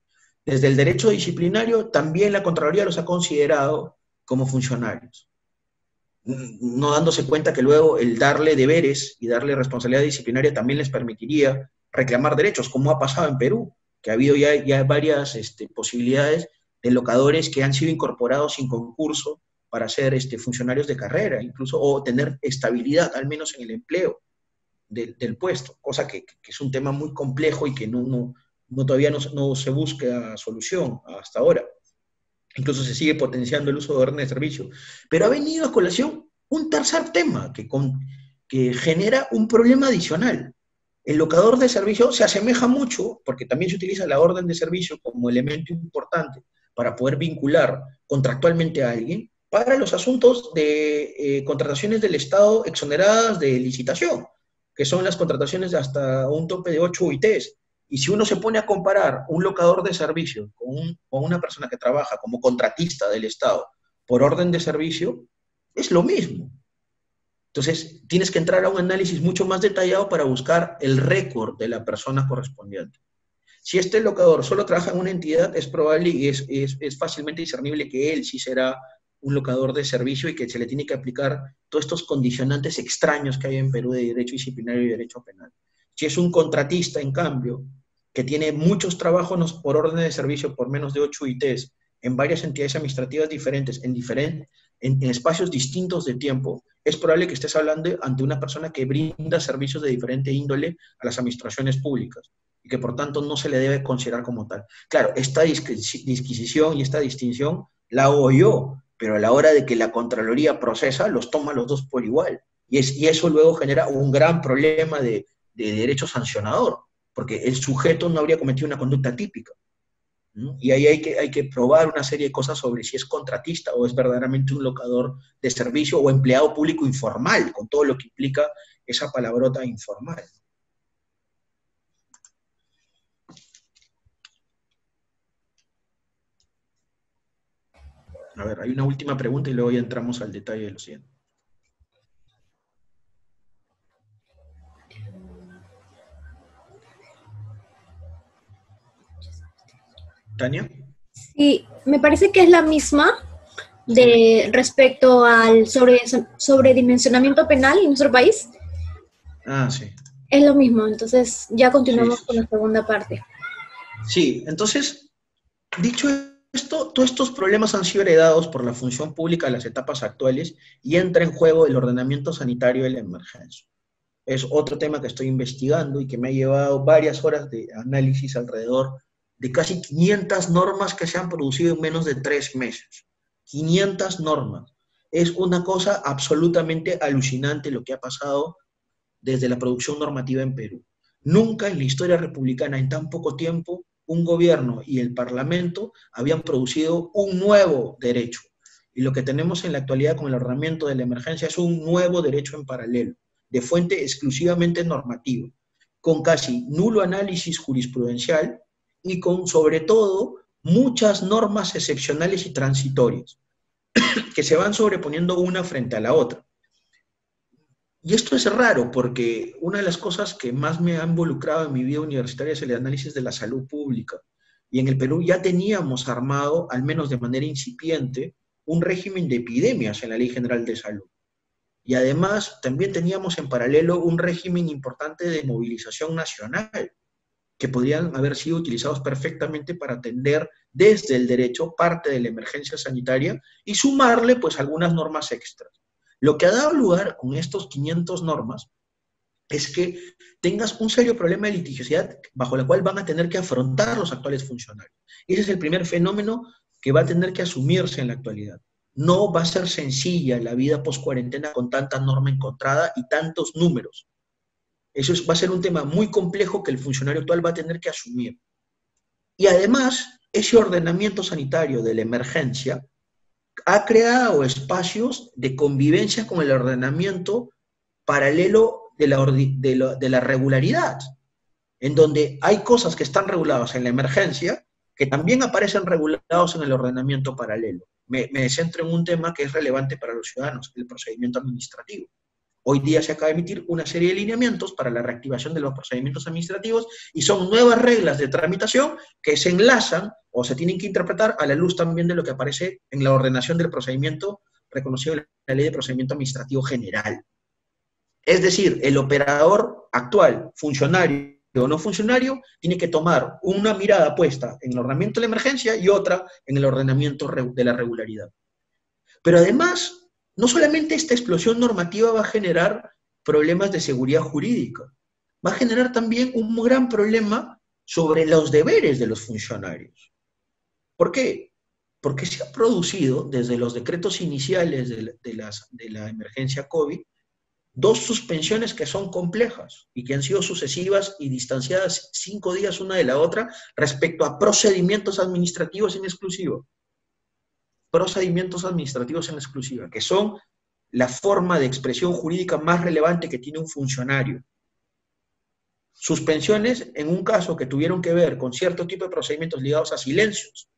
Desde el derecho disciplinario, también la Contraloría los ha considerado como funcionarios, no dándose cuenta que luego el darle deberes y darle responsabilidad disciplinaria también les permitiría reclamar derechos, como ha pasado en Perú, que ha habido ya varias posibilidades de locadores que han sido incorporados sin concurso para ser funcionarios de carrera, incluso, o tener estabilidad, al menos en el empleo del puesto, cosa que es un tema muy complejo y que todavía no se busca solución hasta ahora. Incluso se sigue potenciando el uso de órdenes de servicio. Pero ha venido a colación un tercer tema que genera un problema adicional. El locador de servicio se asemeja mucho, porque también se utiliza la orden de servicio como elemento importante para poder vincular contractualmente a alguien, para los asuntos de contrataciones del Estado exoneradas de licitación, que son las contrataciones de hasta un tope de 8 UITs. Y si uno se pone a comparar un locador de servicio con una persona que trabaja como contratista del Estado por orden de servicio, es lo mismo. Entonces, tienes que entrar a un análisis mucho más detallado para buscar el récord de la persona correspondiente. Si este locador solo trabaja en una entidad, es probable y es fácilmente discernible que él sí será un locador de servicio y que se le tiene que aplicar todos estos condicionantes extraños que hay en Perú de derecho disciplinario y derecho penal. Si es un contratista, en cambio, que tiene muchos trabajos por orden de servicio por menos de 8 ITs en varias entidades administrativas diferentes, en espacios distintos de tiempo, es probable que estés hablando ante una persona que brinda servicios de diferente índole a las administraciones públicas y que por tanto no se le debe considerar como tal. Claro, esta disquisición y esta distinción la hago yo, pero a la hora de que la Contraloría procesa, los toma los dos por igual. Y eso luego genera un gran problema de derecho sancionador, porque el sujeto no habría cometido una conducta típica. ¿No? Y ahí hay que probar una serie de cosas sobre si es contratista o es verdaderamente un locador de servicio o empleado público informal, con todo lo que implica esa palabrota informal. A ver, hay una última pregunta y luego ya entramos al detalle de lo siguiente. ¿Tania? Sí, me parece que es la misma respecto al sobredimensionamiento penal en nuestro país. Ah, sí. Es lo mismo, entonces ya continuamos con la segunda parte. Sí, entonces, dicho esto, todos estos problemas han sido heredados por la función pública de las etapas actuales y entra en juego el ordenamiento sanitario de la emergencia. Es otro tema que estoy investigando y que me ha llevado varias horas de análisis alrededor de casi 500 normas que se han producido en menos de 3 meses. 500 normas. Es una cosa absolutamente alucinante lo que ha pasado desde la producción normativa en Perú. Nunca en la historia republicana, en tan poco tiempo, un gobierno y el Parlamento habían producido un nuevo derecho. Y lo que tenemos en la actualidad con el ordenamiento de la emergencia es un nuevo derecho en paralelo, de fuente exclusivamente normativa, con casi nulo análisis jurisprudencial y con, sobre todo, muchas normas excepcionales y transitorias, que se van sobreponiendo una frente a la otra. Y esto es raro porque una de las cosas que más me ha involucrado en mi vida universitaria es el análisis de la salud pública. Y en el Perú ya teníamos armado, al menos de manera incipiente, un régimen de epidemias en la Ley General de Salud. Y además también teníamos en paralelo un régimen importante de movilización nacional, que podrían haber sido utilizados perfectamente para atender desde el derecho parte de la emergencia sanitaria y sumarle pues algunas normas extras. Lo que ha dado lugar con estos 500 normas es que tengas un serio problema de litigiosidad bajo la cual van a tener que afrontar los actuales funcionarios. Y ese es el primer fenómeno que va a tener que asumirse en la actualidad. No va a ser sencilla la vida post-cuarentena con tanta norma encontrada y tantos números. Va a ser un tema muy complejo que el funcionario actual va a tener que asumir. Y además, ese ordenamiento sanitario de la emergencia ha creado espacios de convivencia con el ordenamiento paralelo de la regularidad, en donde hay cosas que están reguladas en la emergencia que también aparecen regulados en el ordenamiento paralelo. Me centro en un tema que es relevante para los ciudadanos, el procedimiento administrativo. Hoy día se acaba de emitir una serie de lineamientos para la reactivación de los procedimientos administrativos y son nuevas reglas de tramitación que se enlazan o se tienen que interpretar a la luz también de lo que aparece en la ordenación del procedimiento reconocido en la Ley de Procedimiento Administrativo General. Es decir, el operador actual, funcionario o no funcionario, tiene que tomar una mirada puesta en el ordenamiento de la emergencia y otra en el ordenamiento de la regularidad. Pero además, no solamente esta explosión normativa va a generar problemas de seguridad jurídica, va a generar también un gran problema sobre los deberes de los funcionarios. ¿Por qué? Porque se ha producido, desde los decretos iniciales de la emergencia COVID, dos suspensiones que son complejas y que han sido sucesivas y distanciadas 5 días una de la otra respecto a procedimientos administrativos en exclusiva. Procedimientos administrativos en exclusiva, que son la forma de expresión jurídica más relevante que tiene un funcionario. Suspensiones en un caso que tuvieron que ver con cierto tipo de procedimientos ligados a silencios,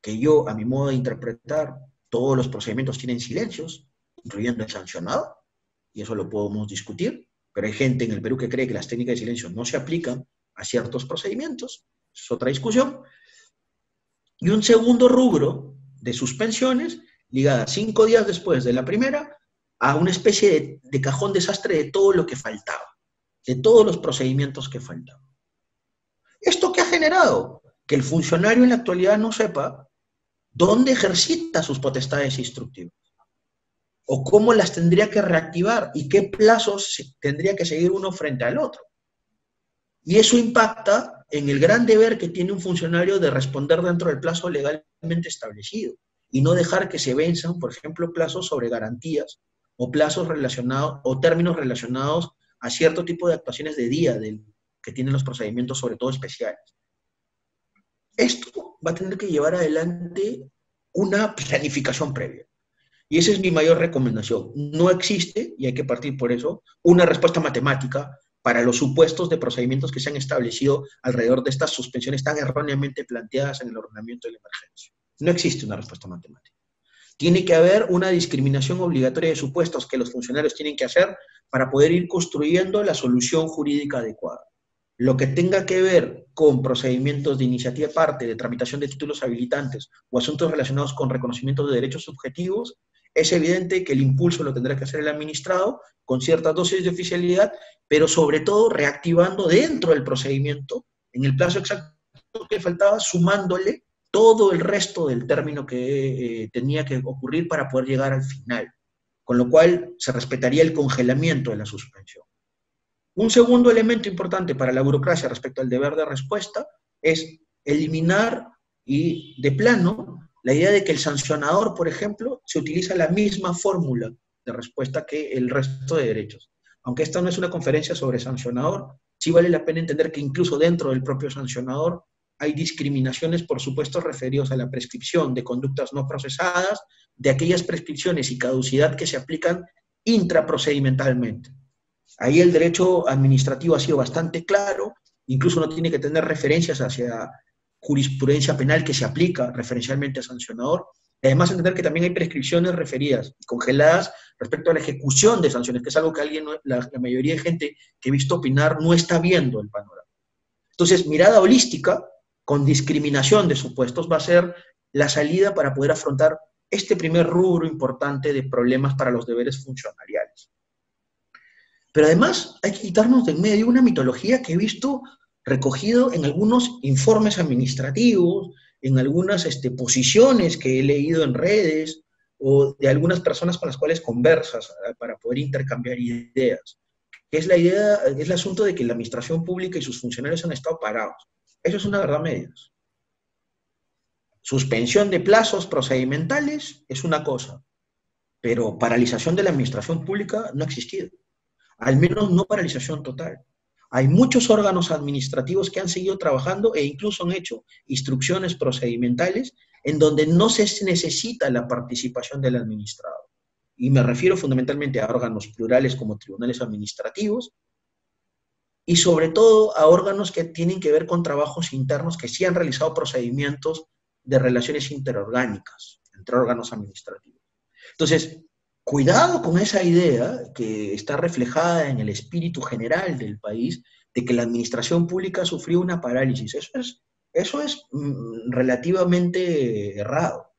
que yo, a mi modo de interpretar, todos los procedimientos tienen silencios, incluyendo el sancionado, y eso lo podemos discutir, pero hay gente en el Perú que cree que las técnicas de silencio no se aplican a ciertos procedimientos, es otra discusión. Y un segundo rubro de suspensiones, ligada 5 días después de la primera, a una especie de cajón desastre de todo lo que faltaba, de todos los procedimientos que faltaban. ¿Esto qué ha generado? Que el funcionario en la actualidad no sepa dónde ejercita sus potestades instructivas, o cómo las tendría que reactivar, y qué plazos tendría que seguir uno frente al otro. Y eso impacta en el gran deber que tiene un funcionario de responder dentro del plazo legalmente establecido, y no dejar que se venzan, por ejemplo, plazos sobre garantías, o plazos relacionados, o términos relacionados a cierto tipo de actuaciones de día que tienen los procedimientos, sobre todo especiales. Esto va a tener que llevar adelante una planificación previa. Y esa es mi mayor recomendación. No existe, y hay que partir por eso, una respuesta matemática para los supuestos de procedimientos que se han establecido alrededor de estas suspensiones tan erróneamente planteadas en el ordenamiento de la emergencia. No existe una respuesta matemática. Tiene que haber una discriminación obligatoria de supuestos que los funcionarios tienen que hacer para poder ir construyendo la solución jurídica adecuada. Lo que tenga que ver con procedimientos de iniciativa parte, de tramitación de títulos habilitantes o asuntos relacionados con reconocimiento de derechos subjetivos, es evidente que el impulso lo tendrá que hacer el administrado con cierta dosis de oficialidad, pero sobre todo reactivando dentro del procedimiento, en el plazo exacto que faltaba, sumándole todo el resto del término que tenía que ocurrir para poder llegar al final, con lo cual se respetaría el congelamiento de la suspensión. Un segundo elemento importante para la burocracia respecto al deber de respuesta es eliminar y de plano la idea de que el sancionador, por ejemplo, se utiliza la misma fórmula de respuesta que el resto de derechos. Aunque esta no es una conferencia sobre sancionador, sí vale la pena entender que incluso dentro del propio sancionador hay discriminaciones por supuestos referidos a la prescripción de conductas no procesadas, de aquellas prescripciones y caducidad que se aplican intraprocedimentalmente. Ahí el derecho administrativo ha sido bastante claro, incluso no tiene que tener referencias hacia jurisprudencia penal que se aplica referencialmente a sancionador. Además, entender que también hay prescripciones referidas y congeladas respecto a la ejecución de sanciones, que es algo que la mayoría de gente que he visto opinar no está viendo el panorama. Entonces, mirada holística, con discriminación de supuestos, va a ser la salida para poder afrontar este primer rubro importante de problemas para los deberes funcionariales. Pero además hay que quitarnos de en medio una mitología que he visto recogido en algunos informes administrativos, en algunas posiciones que he leído en redes, o de algunas personas con las cuales conversas para poder intercambiar ideas, que es el asunto de que la administración pública y sus funcionarios han estado parados. Eso es una verdad medias. Suspensión de plazos procedimentales es una cosa, pero paralización de la administración pública no ha existido. Al menos no paralización total. Hay muchos órganos administrativos que han seguido trabajando e incluso han hecho instrucciones procedimentales en donde no se necesita la participación del administrado. Y me refiero fundamentalmente a órganos plurales como tribunales administrativos y sobre todo a órganos que tienen que ver con trabajos internos que sí han realizado procedimientos de relaciones interorgánicas entre órganos administrativos. Entonces, cuidado con esa idea que está reflejada en el espíritu general del país de que la administración pública sufrió una parálisis. Eso es relativamente errado.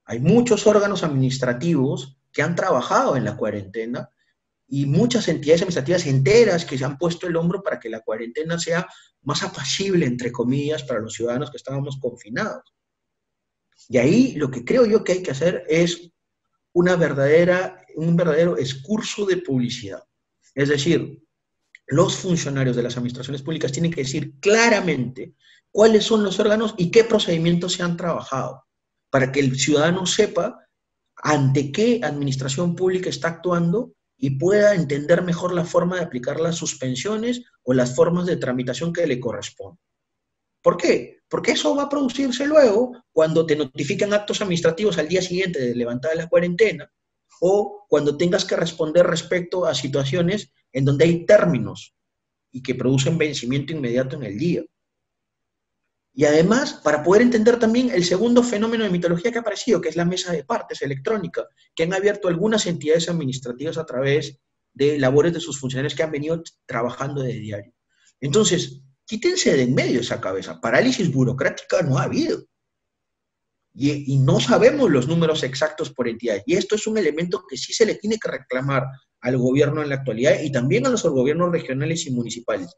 Hay muchos órganos administrativos que han trabajado en la cuarentena y muchas entidades administrativas enteras que se han puesto el hombro para que la cuarentena sea más apacible, entre comillas, para los ciudadanos que estábamos confinados. Y ahí lo que creo yo que hay que hacer es un verdadero excurso de publicidad. Es decir, los funcionarios de las administraciones públicas tienen que decir claramente cuáles son los órganos y qué procedimientos se han trabajado, para que el ciudadano sepa ante qué administración pública está actuando y pueda entender mejor la forma de aplicar las suspensiones o las formas de tramitación que le corresponden. ¿Por qué? Porque eso va a producirse luego cuando te notifican actos administrativos al día siguiente de levantada la cuarentena o cuando tengas que responder respecto a situaciones en donde hay términos y que producen vencimiento inmediato en el día. Y además, para poder entender también el segundo fenómeno de mitología que ha aparecido, que es la mesa de partes electrónica, que han abierto algunas entidades administrativas a través de labores de sus funcionarios que han venido trabajando de diario. Entonces, quítense de en medio esa cabeza. Parálisis burocrática no ha habido. Y no sabemos los números exactos por entidades. Y esto es un elemento que sí se le tiene que reclamar al gobierno en la actualidad y también a los gobiernos regionales y municipales.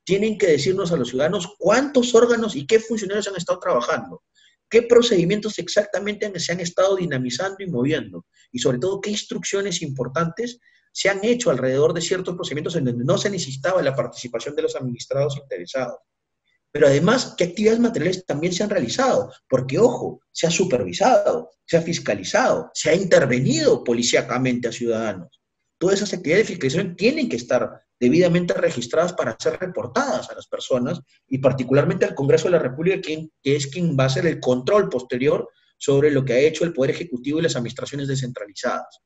Tienen que decirnos a los ciudadanos cuántos órganos y qué funcionarios han estado trabajando, qué procedimientos exactamente se han estado dinamizando y moviendo, y sobre todo qué instrucciones importantes se han hecho alrededor de ciertos procedimientos en donde no se necesitaba la participación de los administrados interesados. Pero además, ¿qué actividades materiales también se han realizado? Porque, ojo, se ha supervisado, se ha fiscalizado, se ha intervenido policíacamente a ciudadanos. Todas esas actividades de fiscalización tienen que estar debidamente registradas para ser reportadas a las personas y particularmente al Congreso de la República, que es quien va a hacer el control posterior sobre lo que ha hecho el Poder Ejecutivo y las administraciones descentralizadas.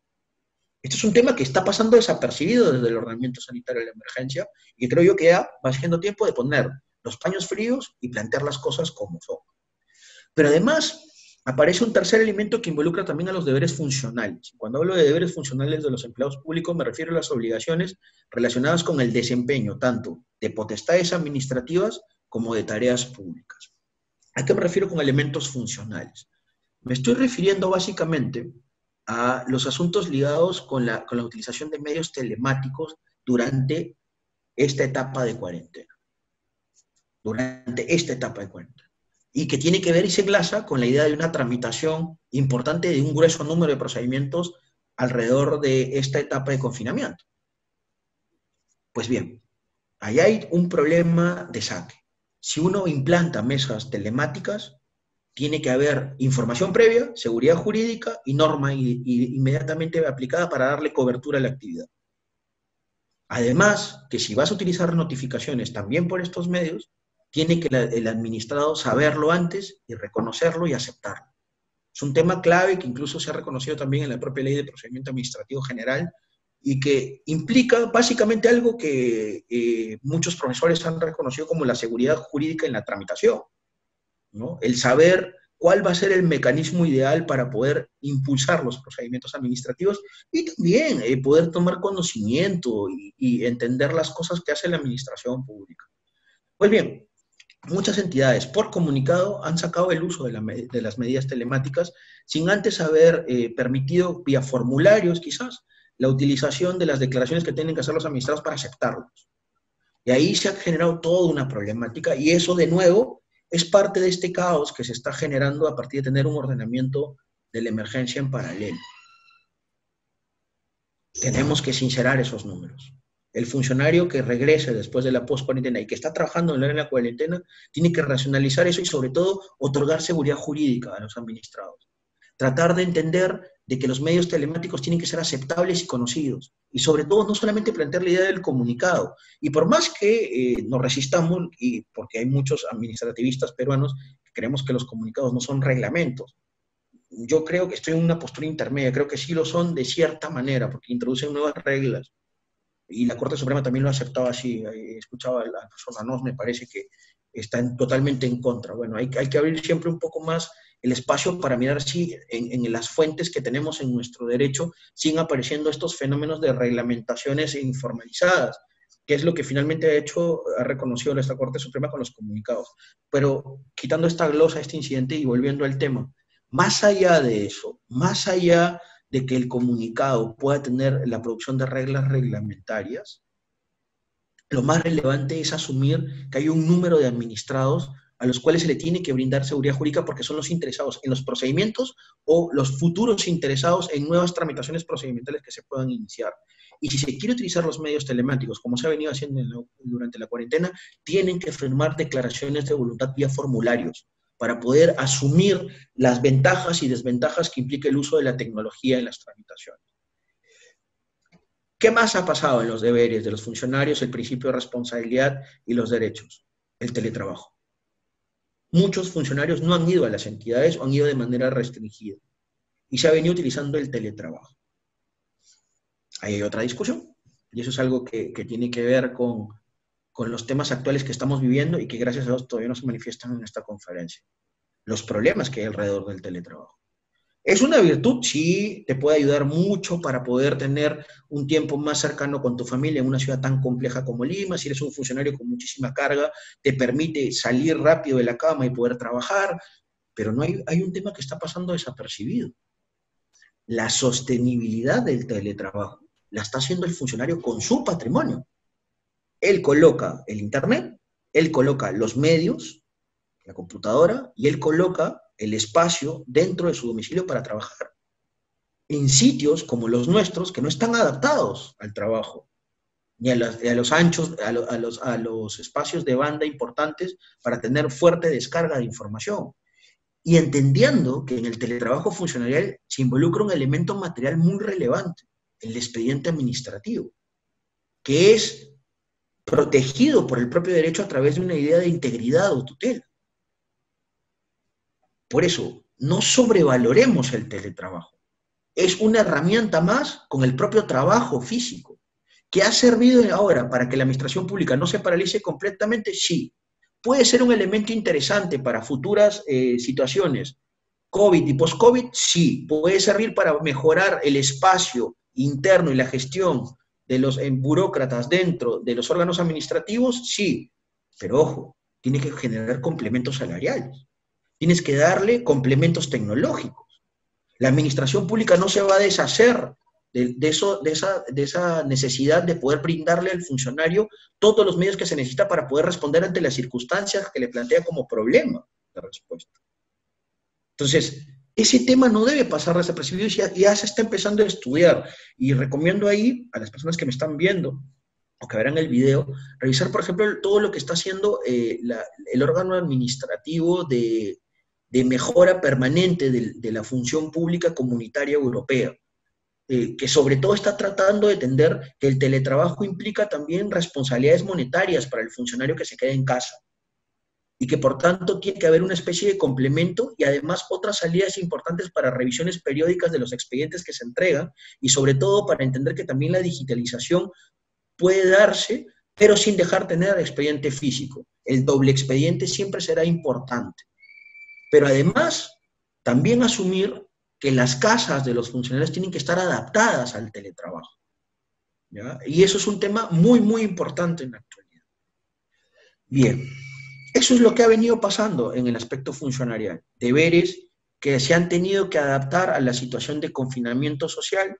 Este es un tema que está pasando desapercibido desde el ordenamiento sanitario de la emergencia y creo yo que ya va siendo tiempo de poner los paños fríos y plantear las cosas como son. Pero además aparece un tercer elemento que involucra también a los deberes funcionales. Cuando hablo de deberes funcionales de los empleados públicos me refiero a las obligaciones relacionadas con el desempeño tanto de potestades administrativas como de tareas públicas. ¿A qué me refiero con elementos funcionales? Me estoy refiriendo básicamente a los asuntos ligados con la utilización de medios telemáticos durante esta etapa de cuarentena. Y que tiene que ver y se enlaza con la idea de una tramitación importante de un grueso número de procedimientos alrededor de esta etapa de confinamiento. Pues bien, ahí hay un problema de saque. Si uno implanta mesas telemáticas, tiene que haber información previa, seguridad jurídica y norma inmediatamente aplicada para darle cobertura a la actividad. Además, que si vas a utilizar notificaciones también por estos medios, tiene que el administrado saberlo antes y reconocerlo y aceptarlo. Es un tema clave que incluso se ha reconocido también en la propia Ley de Procedimiento Administrativo General y que implica básicamente algo que muchos profesores han reconocido como la seguridad jurídica en la tramitación, ¿no? El saber cuál va a ser el mecanismo ideal para poder impulsar los procedimientos administrativos y también poder tomar conocimiento y entender las cosas que hace la administración pública. Pues bien, muchas entidades por comunicado han sacado el uso de las medidas telemáticas sin antes haber permitido vía formularios quizás la utilización de las declaraciones que tienen que hacer los administrados para aceptarlos. Y ahí se ha generado toda una problemática y eso de nuevo es parte de este caos que se está generando a partir de tener un ordenamiento de la emergencia en paralelo. Tenemos que sincerar esos números. El funcionario que regrese después de la post-cuarentena y que está trabajando en la cuarentena tiene que racionalizar eso y sobre todo otorgar seguridad jurídica a los administrados. Tratar de entender de que los medios telemáticos tienen que ser aceptables y conocidos. Y sobre todo no solamente plantear la idea del comunicado. Y por más que nos resistamos, y porque hay muchos administrativistas peruanos que creemos que los comunicados no son reglamentos, yo creo que estoy en una postura intermedia, creo que sí lo son de cierta manera, porque introducen nuevas reglas. Y la Corte Suprema también lo ha aceptado así. He escuchado al profesor Danós, me parece que están totalmente en contra. Bueno, hay que abrir siempre un poco más el espacio para mirar si en las fuentes que tenemos en nuestro derecho siguen apareciendo estos fenómenos de reglamentaciones informalizadas, que es lo que finalmente ha reconocido esta Corte Suprema con los comunicados. Pero quitando esta glosa, este incidente y volviendo al tema, más allá de eso, más allá de que el comunicado pueda tener la producción de reglas reglamentarias, lo más relevante es asumir que hay un número de administrados a los cuales se le tiene que brindar seguridad jurídica porque son los interesados en los procedimientos o los futuros interesados en nuevas tramitaciones procedimentales que se puedan iniciar. Y si se quiere utilizar los medios telemáticos, como se ha venido haciendo durante la cuarentena, tienen que firmar declaraciones de voluntad vía formularios para poder asumir las ventajas y desventajas que implica el uso de la tecnología en las tramitaciones. ¿Qué más ha pasado en los deberes de los funcionarios, el principio de responsabilidad y los derechos? El teletrabajo. Muchos funcionarios no han ido a las entidades o han ido de manera restringida. Y se ha venido utilizando el teletrabajo. Ahí hay otra discusión. Y eso es algo que tiene que ver con los temas actuales que estamos viviendo y que gracias a Dios todavía no se manifiestan en esta conferencia. Los problemas que hay alrededor del teletrabajo. ¿Es una virtud? Sí, te puede ayudar mucho para poder tener un tiempo más cercano con tu familia en una ciudad tan compleja como Lima. Si eres un funcionario con muchísima carga, te permite salir rápido de la cama y poder trabajar, pero hay un tema que está pasando desapercibido. La sostenibilidad del teletrabajo la está haciendo el funcionario con su patrimonio. Él coloca el internet, él coloca los medios, la computadora, y él coloca el espacio dentro de su domicilio para trabajar. En sitios como los nuestros, que no están adaptados al trabajo, ni a los anchos, a los espacios de banda importantes para tener fuerte descarga de información. Y entendiendo que en el teletrabajo funcionarial se involucra un elemento material muy relevante, el expediente administrativo, que es protegido por el propio derecho a través de una idea de integridad o tutela. Por eso, no sobrevaloremos el teletrabajo. Es una herramienta más con el propio trabajo físico. ¿Que ha servido ahora para que la administración pública no se paralice completamente? Sí. ¿Puede ser un elemento interesante para futuras situaciones COVID y post-COVID? Sí. ¿Puede servir para mejorar el espacio interno y la gestión de los burócratas dentro de los órganos administrativos? Sí. Pero ojo, tiene que generar complementos salariales. Tienes que darle complementos tecnológicos. La administración pública no se va a deshacer de esa necesidad de poder brindarle al funcionario todos los medios que se necesita para poder responder ante las circunstancias que le plantea como problema de respuesta. Entonces, ese tema no debe pasar desapercibido y ya se está empezando a estudiar. Y recomiendo ahí a las personas que me están viendo o que verán el video, revisar, por ejemplo, todo lo que está haciendo el órgano administrativo de mejora permanente de la función pública comunitaria europea, que sobre todo está tratando de entender que el teletrabajo implica también responsabilidades monetarias para el funcionario que se queda en casa. y que por tanto tiene que haber una especie de complemento y además otras salidas importantes para revisiones periódicas de los expedientes que se entregan y sobre todo para entender que también la digitalización puede darse, pero sin dejar tener expediente físico. El doble expediente siempre será importante. Pero además, también asumir que las casas de los funcionarios tienen que estar adaptadas al teletrabajo, ¿ya? Y eso es un tema muy, muy importante en la actualidad. Bien, eso es lo que ha venido pasando en el aspecto funcionarial. Deberes que se han tenido que adaptar a la situación de confinamiento social,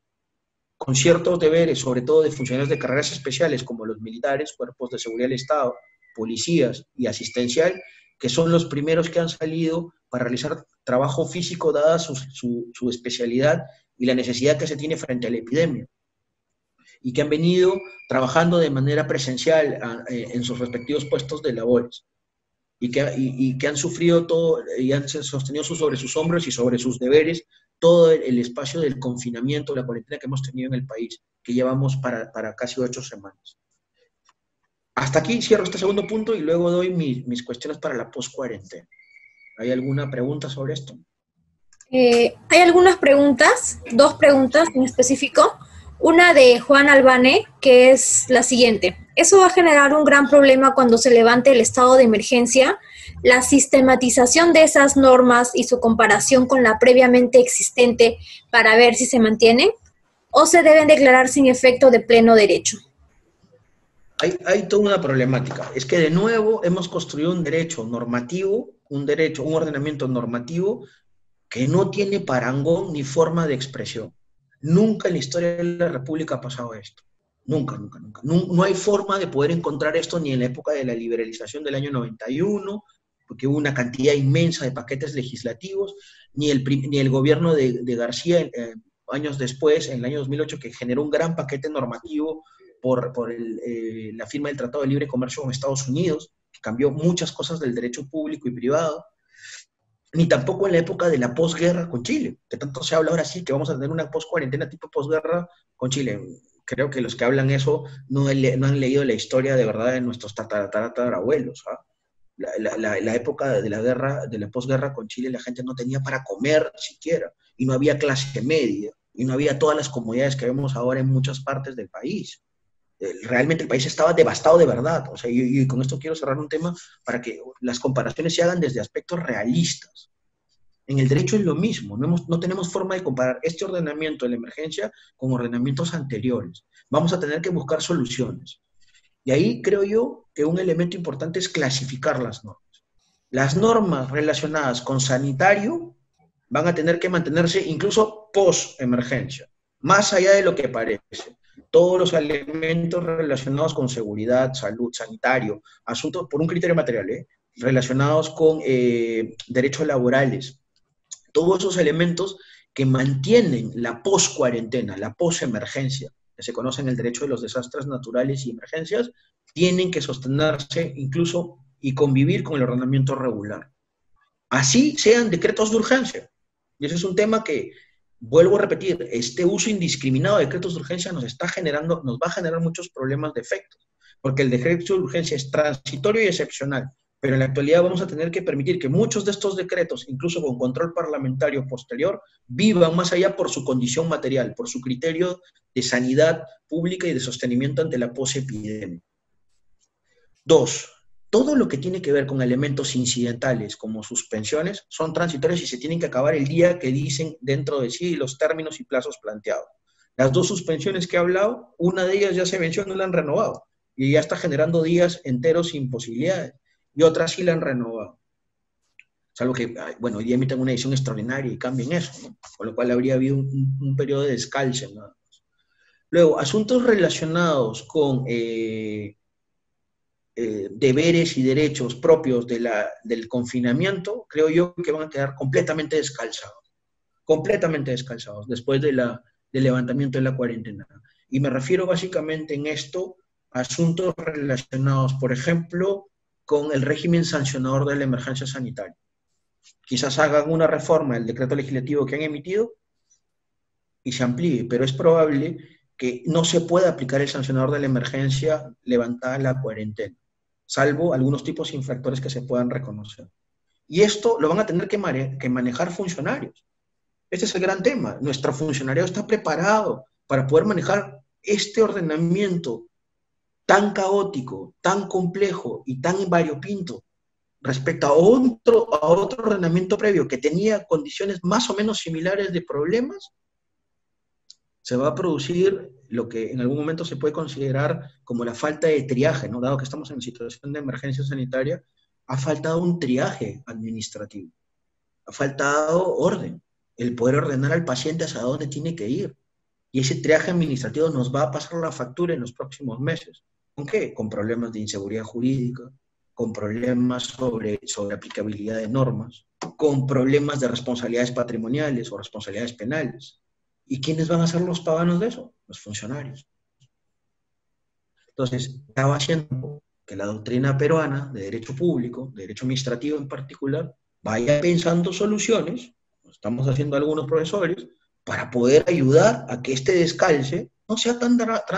con ciertos deberes, sobre todo de funcionarios de carreras especiales, como los militares, cuerpos de seguridad del Estado, policías y asistencial, que son los primeros que han salido para realizar trabajo físico, dada su especialidad y la necesidad que se tiene frente a la epidemia, y que han venido trabajando de manera presencial en sus respectivos puestos de labores, y que han sufrido todo, y han sostenido sobre sus hombros y sobre sus deberes todo el espacio del confinamiento, la cuarentena que hemos tenido en el país, que llevamos para casi 8 semanas. Hasta aquí cierro este segundo punto y luego doy mis cuestiones para la post-cuarentena. ¿Hay alguna pregunta sobre esto? Hay algunas preguntas, dos preguntas en específico. Una de Juan Albane, que es la siguiente. ¿Eso va a generar un gran problema cuando se levante el estado de emergencia? ¿La sistematización de esas normas y su comparación con la previamente existente para ver si se mantienen? ¿O se deben declarar sin efecto de pleno derecho? Hay toda una problemática. Es que de nuevo hemos construido un derecho normativo, un ordenamiento normativo que no tiene parangón ni forma de expresión. Nunca en la historia de la República ha pasado esto. Nunca, nunca, nunca. No hay forma de poder encontrar esto ni en la época de la liberalización del año 91, porque hubo una cantidad inmensa de paquetes legislativos, ni el gobierno de García, años después, en el año 2008, que generó un gran paquete normativo por la firma del Tratado de Libre Comercio con Estados Unidos, que cambió muchas cosas del derecho público y privado, ni tampoco en la época de la posguerra con Chile, que tanto se habla ahora sí, que vamos a tener una post-cuarentena tipo posguerra con Chile. Creo que los que hablan eso no han leído la historia de verdad de nuestros tatarabuelos. ¿Ah? La época de la guerra, de la posguerra con Chile, la gente no tenía para comer siquiera, y no había clase media, y no había todas las comodidades que vemos ahora en muchas partes del país. Realmente el país estaba devastado de verdad. O sea, y con esto quiero cerrar un tema para que las comparaciones se hagan desde aspectos realistas. En el derecho es lo mismo, no tenemos forma de comparar este ordenamiento de la emergencia con ordenamientos anteriores. Vamos a tener que buscar soluciones. Y ahí creo yo que un elemento importante es clasificar las normas. Las normas relacionadas con sanitario van a tener que mantenerse incluso post-emergencia, más allá de lo que parece. Todos los elementos relacionados con seguridad, salud, sanitario, asuntos por un criterio material, relacionados con derechos laborales, todos esos elementos que mantienen la post-cuarentena, la post-emergencia, que se conoce en el derecho de los desastres naturales y emergencias, tienen que sostenerse incluso y convivir con el ordenamiento regular. Así sean decretos de urgencia. Y ese es un tema que, vuelvo a repetir, este uso indiscriminado de decretos de urgencia nos va a generar muchos problemas de efectos, porque el decreto de urgencia es transitorio y excepcional, pero en la actualidad vamos a tener que permitir que muchos de estos decretos, incluso con control parlamentario posterior, vivan más allá por su condición material, por su criterio de sanidad pública y de sostenimiento ante la posepidemia. 2. Todo lo que tiene que ver con elementos incidentales como suspensiones son transitorios y se tienen que acabar el día que dicen dentro de sí los términos y plazos planteados. Las dos suspensiones que he hablado, una de ellas ya se venció, no la han renovado y ya está generando días enteros sin posibilidades, y otras sí la han renovado. Salvo que, bueno, hoy día emiten una edición extraordinaria y cambien eso, ¿no? Con lo cual habría habido un periodo de descalce, ¿no? Luego, asuntos relacionados con deberes y derechos propios del confinamiento, creo yo que van a quedar completamente descalzados después del levantamiento de la cuarentena. Y me refiero básicamente en esto a asuntos relacionados, por ejemplo, con el régimen sancionador de la emergencia sanitaria. Quizás hagan una reforma del decreto legislativo que han emitido y se amplíe, pero es probable que no se pueda aplicar el sancionador de la emergencia levantada la cuarentena. salvo algunos tipos de infractores que se puedan reconocer. Y esto lo van a tener que manejar funcionarios. Este es el gran tema. Nuestro funcionario está preparado para poder manejar este ordenamiento tan caótico, tan complejo y tan variopinto respecto a otro ordenamiento previo que tenía condiciones más o menos similares de problemas. Se va a producir lo que en algún momento se puede considerar como la falta de triaje, ¿no? Dado que estamos en situación de emergencia sanitaria, ha faltado un triaje administrativo, ha faltado orden, el poder ordenar al paciente hacia dónde tiene que ir. Y ese triaje administrativo nos va a pasar la factura en los próximos meses. ¿Con qué? Con problemas de inseguridad jurídica, con problemas sobre aplicabilidad de normas, con problemas de responsabilidades patrimoniales o responsabilidades penales. ¿Y quiénes van a ser los paganos de eso? Los funcionarios. Entonces, estaba haciendo que la doctrina peruana de derecho público, de derecho administrativo en particular, vaya pensando soluciones, estamos haciendo algunos profesores, para poder ayudar a que este descalce no sea tan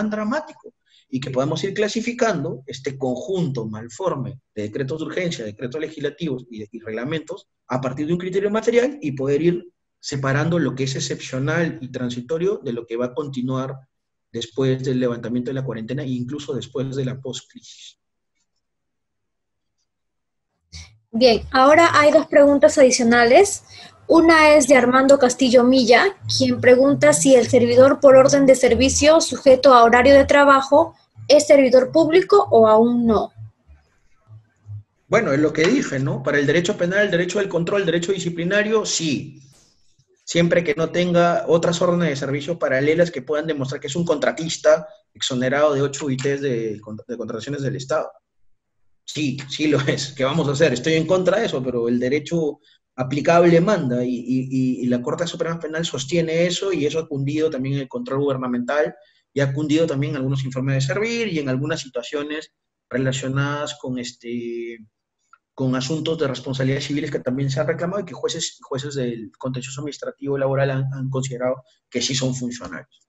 dramático y que podamos ir clasificando este conjunto malforme de decretos de urgencia, decretos legislativos y reglamentos a partir de un criterio material y poder ir separando lo que es excepcional y transitorio de lo que va a continuar después del levantamiento de la cuarentena e incluso después de la post-crisis. Bien, ahora hay dos preguntas adicionales. Una es de Armando Castillo Milla, quien pregunta si el servidor por orden de servicio sujeto a horario de trabajo es servidor público o aún no. Bueno, es lo que dije, ¿no? Para el derecho penal, el derecho del control, el derecho disciplinario, sí. Siempre que no tenga otras órdenes de servicio paralelas que puedan demostrar que es un contratista exonerado de 8 UITs de contrataciones del Estado. Sí, sí lo es. ¿Qué vamos a hacer? Estoy en contra de eso, pero el derecho aplicable manda y la Corte Suprema Penal sostiene eso y eso ha cundido también en el control gubernamental y ha cundido también en algunos informes de servir y en algunas situaciones relacionadas con asuntos de responsabilidades civiles que también se han reclamado y que jueces del contencioso administrativo laboral han considerado que sí son funcionarios.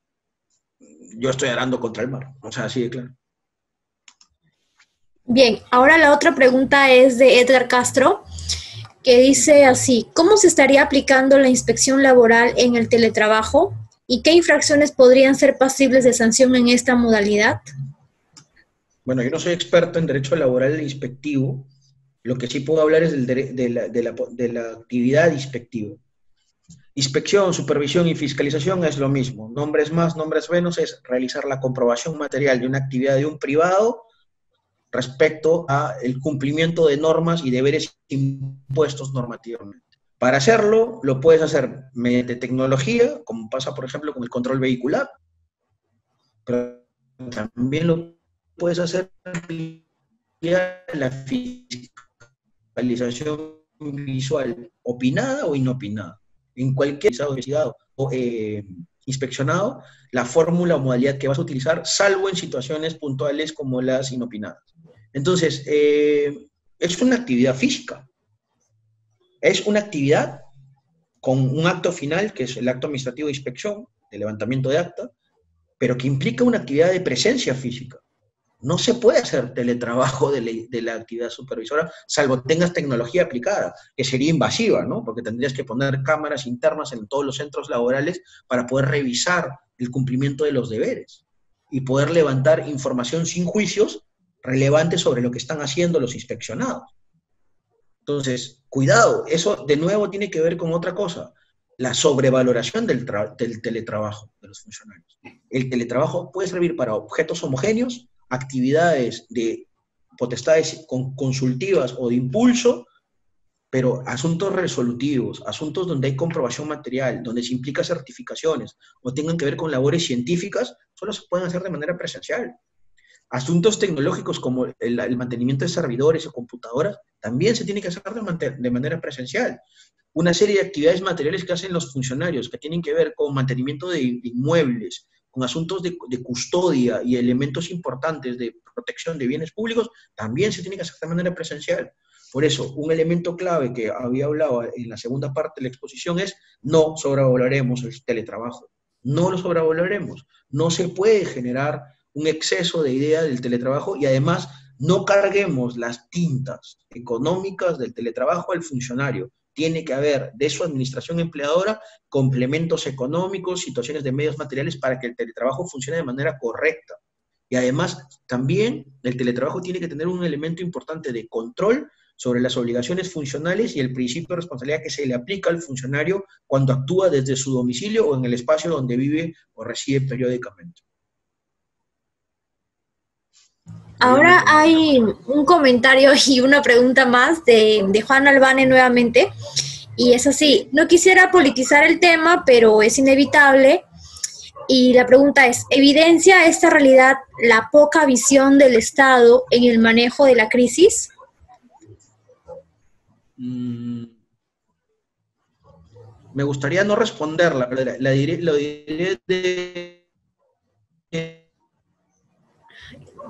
Yo estoy arando contra el mar, o sea, así de claro. Bien, ahora la otra pregunta es de Edgar Castro, que dice así: ¿cómo se estaría aplicando la inspección laboral en el teletrabajo? ¿Y qué infracciones podrían ser pasibles de sanción en esta modalidad? Bueno, yo no soy experto en derecho laboral inspectivo. Lo que sí puedo hablar es de la actividad inspectiva. Inspección, supervisión y fiscalización es lo mismo. Nombres más, nombres menos, es realizar la comprobación material de una actividad de un privado respecto al cumplimiento de normas y deberes impuestos normativamente. Para hacerlo, lo puedes hacer mediante tecnología, como pasa, por ejemplo, con el control vehicular, pero también lo puedes hacer vía la fiscalización visual, opinada o inopinada. En cualquier investigado o inspeccionado, la fórmula o modalidad que vas a utilizar, salvo en situaciones puntuales como las inopinadas. Entonces, es una actividad física. Es una actividad con un acto final, que es el acto administrativo de inspección, de levantamiento de acta, pero que implica una actividad de presencia física. No se puede hacer teletrabajo de la actividad supervisora, salvo tengas tecnología aplicada, que sería invasiva, ¿no? Porque tendrías que poner cámaras internas en todos los centros laborales para poder revisar el cumplimiento de los deberes y poder levantar información sin juicios relevantes sobre lo que están haciendo los inspeccionados. Entonces, cuidado, eso de nuevo tiene que ver con otra cosa, la sobrevaloración del teletrabajo de los funcionarios. El teletrabajo puede servir para objetos homogéneos, actividades de potestades consultivas o de impulso, pero asuntos resolutivos, asuntos donde hay comprobación material, donde se implica certificaciones o tengan que ver con labores científicas, solo se pueden hacer de manera presencial. Asuntos tecnológicos como el mantenimiento de servidores o computadoras también se tiene que hacer de manera presencial. Una serie de actividades materiales que hacen los funcionarios que tienen que ver con mantenimiento de inmuebles, con asuntos de custodia y elementos importantes de protección de bienes públicos, también se tiene que hacer de manera presencial. Por eso, un elemento clave que había hablado en la segunda parte de la exposición es: no sobrevaloraremos el teletrabajo. No lo sobrevaloraremos. No se puede generar un exceso de idea del teletrabajo y además No carguemos las tintas económicas del teletrabajo al funcionario. Tiene que haber de su administración empleadora complementos económicos, situaciones de medios materiales para que el teletrabajo funcione de manera correcta. Y además, también el teletrabajo tiene que tener un elemento importante de control sobre las obligaciones funcionales y el principio de responsabilidad que se le aplica al funcionario cuando actúa desde su domicilio o en el espacio donde vive o reside periódicamente. Ahora hay un comentario y una pregunta más de Juan Albane nuevamente, y es así: no quisiera politizar el tema, pero es inevitable, y la pregunta es: ¿evidencia esta realidad la poca visión del Estado en el manejo de la crisis? Me gustaría no responderla, pero lo diré de...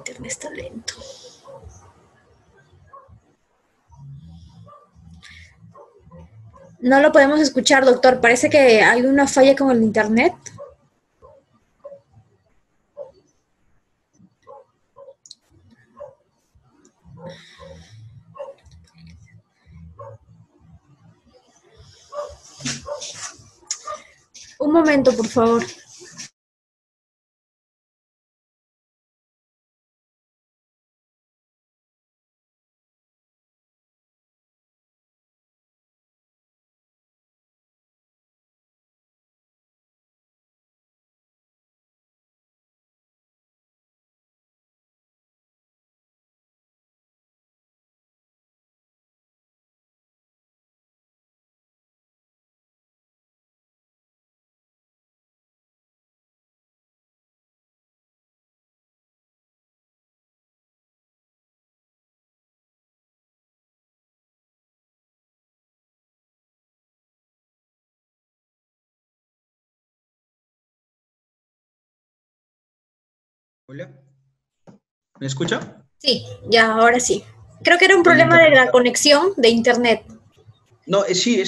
Internet está lento. No lo podemos escuchar, doctor. Parece que hay una falla con el internet. Un momento, por favor. ¿Hola? ¿Me escucha? Sí, ya, ahora sí. Creo que era un El problema de internet. la conexión de internet. No, sí,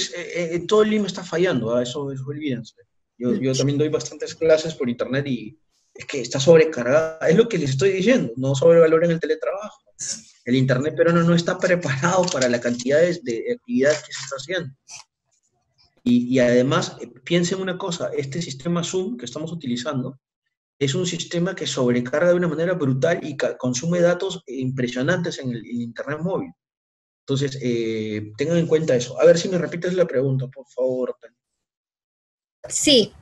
todo el Lima está fallando, eso olvídense. Yo también doy bastantes clases por internet y es que está sobrecargada. Es lo que les estoy diciendo, no sobrevaloren el teletrabajo. El internet peruano no está preparado para la cantidad de actividad que se está haciendo. Y además, piensen una cosa, este sistema Zoom que estamos utilizando es un sistema que sobrecarga de una manera brutal y consume datos impresionantes en el internet móvil. Entonces, tengan en cuenta eso. A ver si me repites la pregunta, por favor. Sí,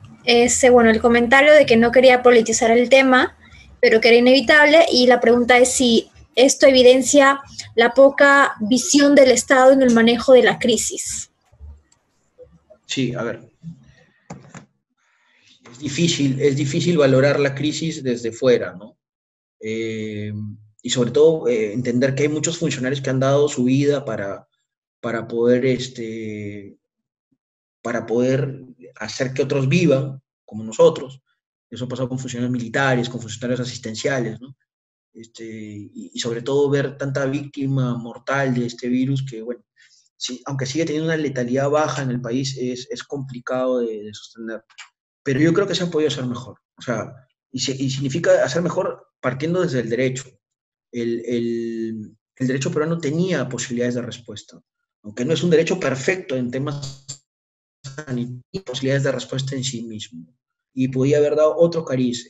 bueno, el comentario de que no quería politizar el tema, pero que era inevitable, y la pregunta es si esto evidencia la poca visión del Estado en el manejo de la crisis. Sí, a ver. Es difícil valorar la crisis desde fuera, ¿no? Y sobre todo entender que hay muchos funcionarios que han dado su vida para poder, para poder hacer que otros vivan como nosotros. Eso ha pasado con funcionarios militares, con funcionarios asistenciales, ¿no? Y sobre todo ver tanta víctima mortal de este virus que, bueno, sí, aunque sigue teniendo una letalidad baja en el país, es complicado de sostener. Pero yo creo que se ha podido hacer mejor. O sea, y significa hacer mejor partiendo desde el derecho. El derecho peruano tenía posibilidades de respuesta, aunque no es un derecho perfecto en temas sanitarios, posibilidades de respuesta en sí mismo. Y podía haber dado otro cariz.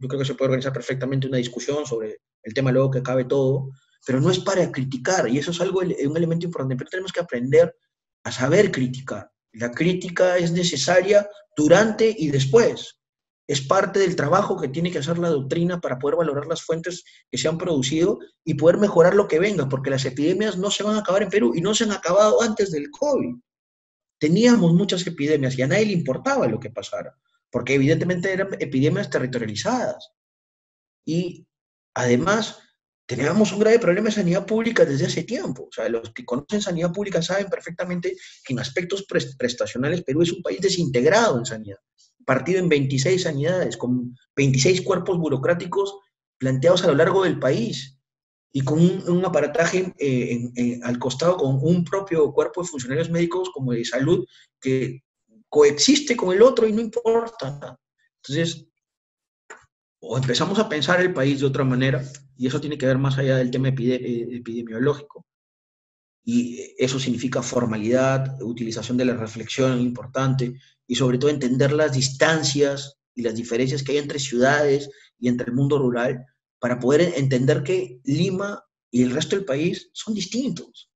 Yo creo que se puede organizar perfectamente una discusión sobre el tema luego que acabe todo, pero no es para criticar, y eso es algo, un elemento importante, pero tenemos que aprender a saber criticar. La crítica es necesaria durante y después. Es parte del trabajo que tiene que hacer la doctrina para poder valorar las fuentes que se han producido y poder mejorar lo que venga, porque las epidemias no se van a acabar en Perú y no se han acabado antes del COVID. Teníamos muchas epidemias y a nadie le importaba lo que pasara, porque evidentemente eran epidemias territorializadas. Y además, teníamos un grave problema de sanidad pública desde hace tiempo. O sea, los que conocen sanidad pública saben perfectamente que en aspectos prestacionales Perú es un país desintegrado en sanidad, partido en 26 sanidades, con 26 cuerpos burocráticos planteados a lo largo del país y con un aparataje al costado con un propio cuerpo de funcionarios médicos como de salud que coexiste con el otro y no importa. Entonces, o empezamos a pensar el país de otra manera, y eso tiene que ver más allá del tema epidemiológico. Y eso significa formalidad, utilización de la reflexión importante, y sobre todo entender las distancias y las diferencias que hay entre ciudades y entre el mundo rural, para poder entender que Lima y el resto del país son distintos,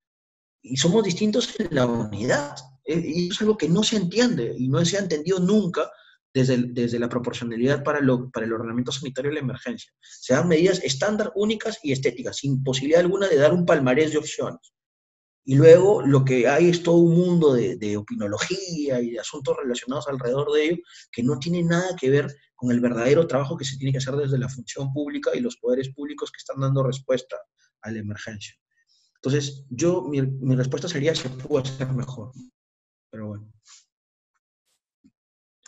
y somos distintos en la unidad. Y eso es algo que no se entiende, y no se ha entendido nunca desde la proporcionalidad para el ordenamiento sanitario de la emergencia. Se dan medidas estándar, únicas y estéticas, sin posibilidad alguna de dar un palmarés de opciones. Y luego lo que hay es todo un mundo de opinología y de asuntos relacionados alrededor de ello que no tiene nada que ver con el verdadero trabajo que se tiene que hacer desde la función pública y los poderes públicos que están dando respuesta a la emergencia. Entonces, mi respuesta sería se pudo hacer mejor. Pero bueno.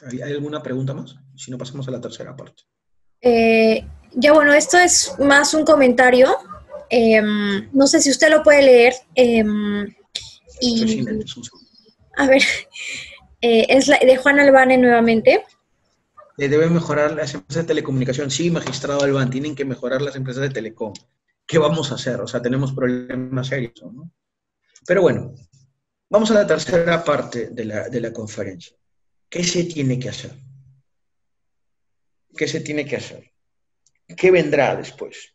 ¿Hay alguna pregunta más? Si no, pasamos a la tercera parte. Ya bueno, esto es más un comentario. No sé si usted lo puede leer. Y, a ver, es de Juan Albane nuevamente. Deben mejorar las empresas de telecomunicación. Sí, magistrado Albán, tienen que mejorar las empresas de telecom. ¿Qué vamos a hacer? O sea, tenemos problemas serios, ¿no? Pero bueno, vamos a la tercera parte de la conferencia. ¿Qué se tiene que hacer? ¿Qué se tiene que hacer? ¿Qué vendrá después?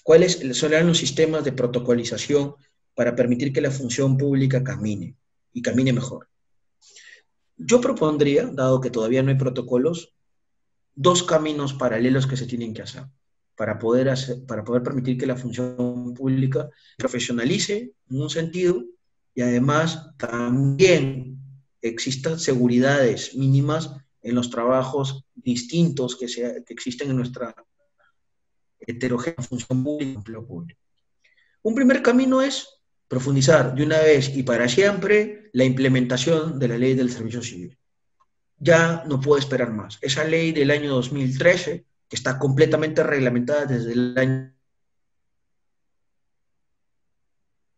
¿Cuáles serán los sistemas de protocolización para permitir que la función pública camine y camine mejor? Yo propondría, dado que todavía no hay protocolos, dos caminos paralelos que se tienen que hacer para poder permitir que la función pública profesionalice en un sentido y además también existan seguridades mínimas en los trabajos distintos que existen en nuestra heterogénea función pública y empleo público. Un primer camino es profundizar de una vez y para siempre la implementación de la ley del servicio civil. Ya no puede esperar más. Esa ley del año 2013, que está completamente reglamentada desde el año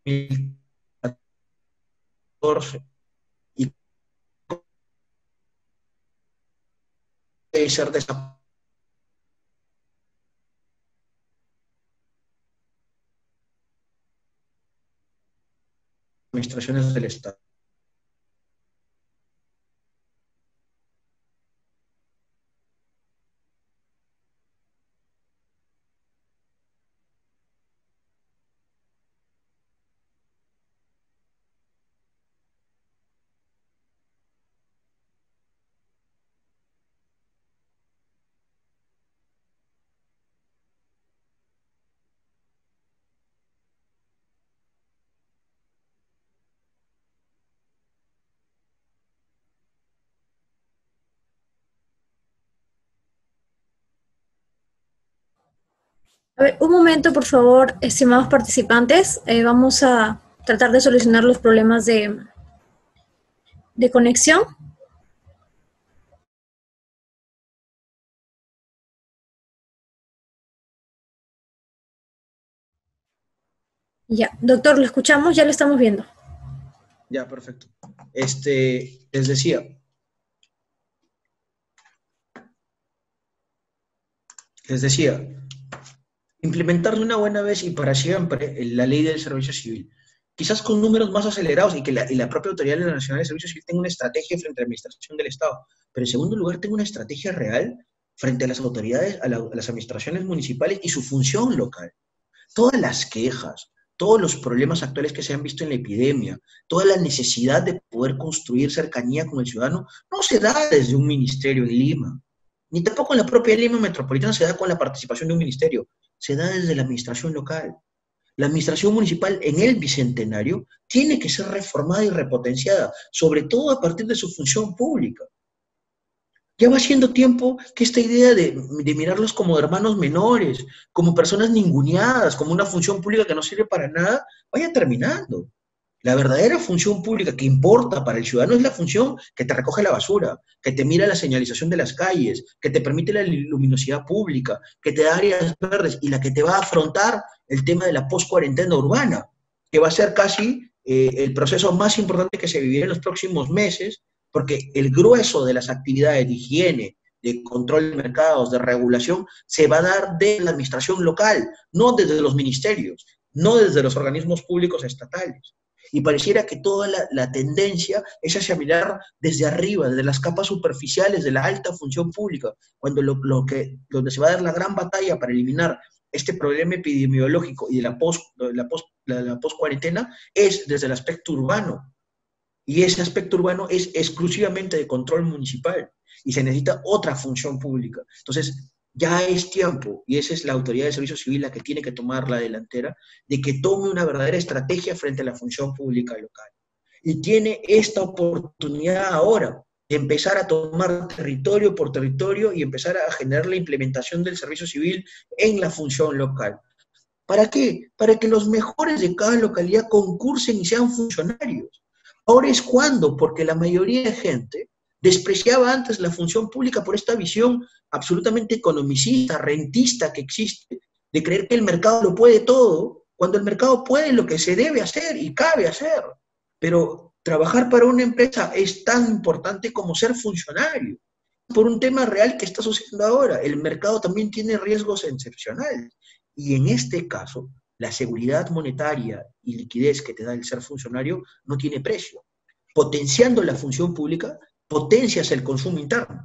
2014, y puede ser de esas administraciones del Estado. A ver, un momento, por favor, estimados participantes. Vamos a tratar de solucionar los problemas de conexión. Ya, doctor, lo escuchamos, ya lo estamos viendo. Ya, perfecto. Les decía, implementar de una buena vez y para siempre la ley del servicio civil, quizás con números más acelerados y que la propia Autoridad Nacional de Servicio Civil tenga una estrategia frente a la Administración del Estado, pero en segundo lugar tenga una estrategia real frente a las autoridades, a las administraciones municipales y su función local. Todas las quejas, todos los problemas actuales que se han visto en la epidemia, toda la necesidad de poder construir cercanía con el ciudadano, no se da desde un ministerio en Lima, ni tampoco en la propia Lima metropolitana se da con la participación de un ministerio, se da desde la administración local. La administración municipal en el Bicentenario tiene que ser reformada y repotenciada, sobre todo a partir de su función pública. Ya va siendo tiempo que esta idea de mirarlos como hermanos menores, como personas ninguneadas, como una función pública que no sirve para nada, vaya terminando. La verdadera función pública que importa para el ciudadano es la función que te recoge la basura, que te mira la señalización de las calles, que te permite la luminosidad pública, que te da áreas verdes y la que te va a afrontar el tema de la post-cuarentena urbana, que va a ser casi el proceso más importante que se vivirá en los próximos meses, porque el grueso de las actividades de higiene, de control de mercados, de regulación, se va a dar de la administración local, no desde los ministerios, no desde los organismos públicos estatales. Y pareciera que toda la tendencia es hacia mirar desde arriba, desde las capas superficiales de la alta función pública, cuando donde se va a dar la gran batalla para eliminar este problema epidemiológico y de la post-cuarentena es desde el aspecto urbano. Y ese aspecto urbano es exclusivamente de control municipal y se necesita otra función pública. Entonces, ya es tiempo, y esa es la autoridad de servicio civil la que tiene que tomar la delantera, de que tome una verdadera estrategia frente a la función pública local. Y tiene esta oportunidad ahora de empezar a tomar territorio por territorio y empezar a generar la implementación del servicio civil en la función local. ¿Para qué? Para que los mejores de cada localidad concursen y sean funcionarios. Ahora es cuando, porque la mayoría de gente despreciaba antes la función pública por esta visión absolutamente economicista, rentista que existe, de creer que el mercado lo puede todo, cuando el mercado puede lo que se debe hacer y cabe hacer. Pero trabajar para una empresa es tan importante como ser funcionario. Por un tema real que está sucediendo ahora, el mercado también tiene riesgos excepcionales. Y en este caso, la seguridad monetaria y liquidez que te da el ser funcionario no tiene precio. Potenciando la función pública, potencias el consumo interno,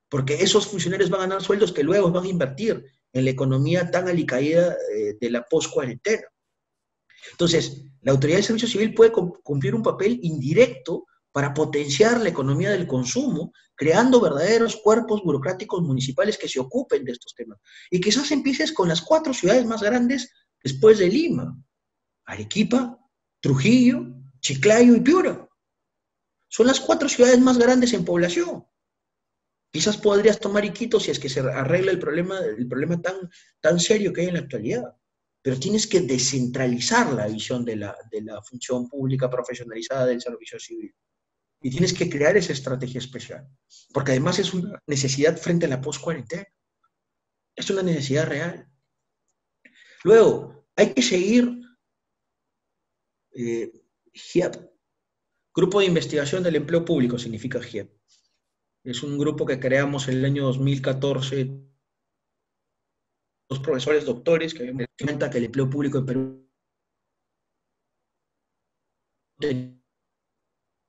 porque esos funcionarios van a ganar sueldos que luego van a invertir en la economía tan alicaída de la post-cuarentena. Entonces, la autoridad de servicio civil puede cumplir un papel indirecto para potenciar la economía del consumo, creando verdaderos cuerpos burocráticos municipales que se ocupen de estos temas. Y quizás empieces con las 4 ciudades más grandes después de Lima: Arequipa, Trujillo, Chiclayo y Piura. Son las 4 ciudades más grandes en población. Quizás podrías tomar Iquitos si es que se arregla el problema tan serio que hay en la actualidad. Pero tienes que descentralizar la visión de la función pública profesionalizada del servicio civil. Y tienes que crear esa estrategia especial. Porque además es una necesidad frente a la post-cuarentena. Es una necesidad real. Luego, hay que seguir GIEP. Grupo de Investigación del Empleo Público significa GIEP. Es un grupo que creamos en el año 2014, dos profesores doctores que me cuenta que el empleo público en Perú tenía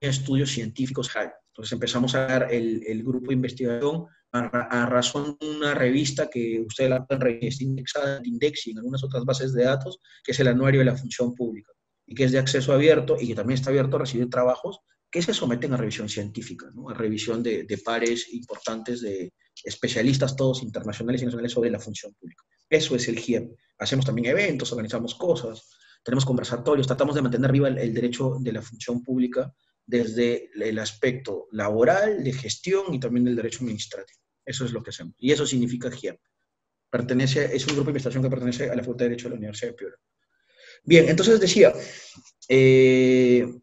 estudios científicos. Entonces empezamos a dar el grupo de investigación a razón de una revista que ustedes la pueden revisar, está indexada en Index y en algunas otras bases de datos, que es el Anuario de la Función Pública, y que es de acceso abierto y que también está abierto a recibir trabajos que se someten a revisión científica, ¿no? A revisión de pares importantes, de especialistas todos internacionales y nacionales sobre la función pública. Eso es el GIEP. Hacemos también eventos, organizamos cosas, tenemos conversatorios, tratamos de mantener arriba el derecho de la función pública desde el aspecto laboral, de gestión y también del derecho administrativo. Eso es lo que hacemos. Y eso significa GIEP. Es un grupo de investigación que pertenece a la Facultad de Derecho de la Universidad de Piura. Bien, entonces decía, este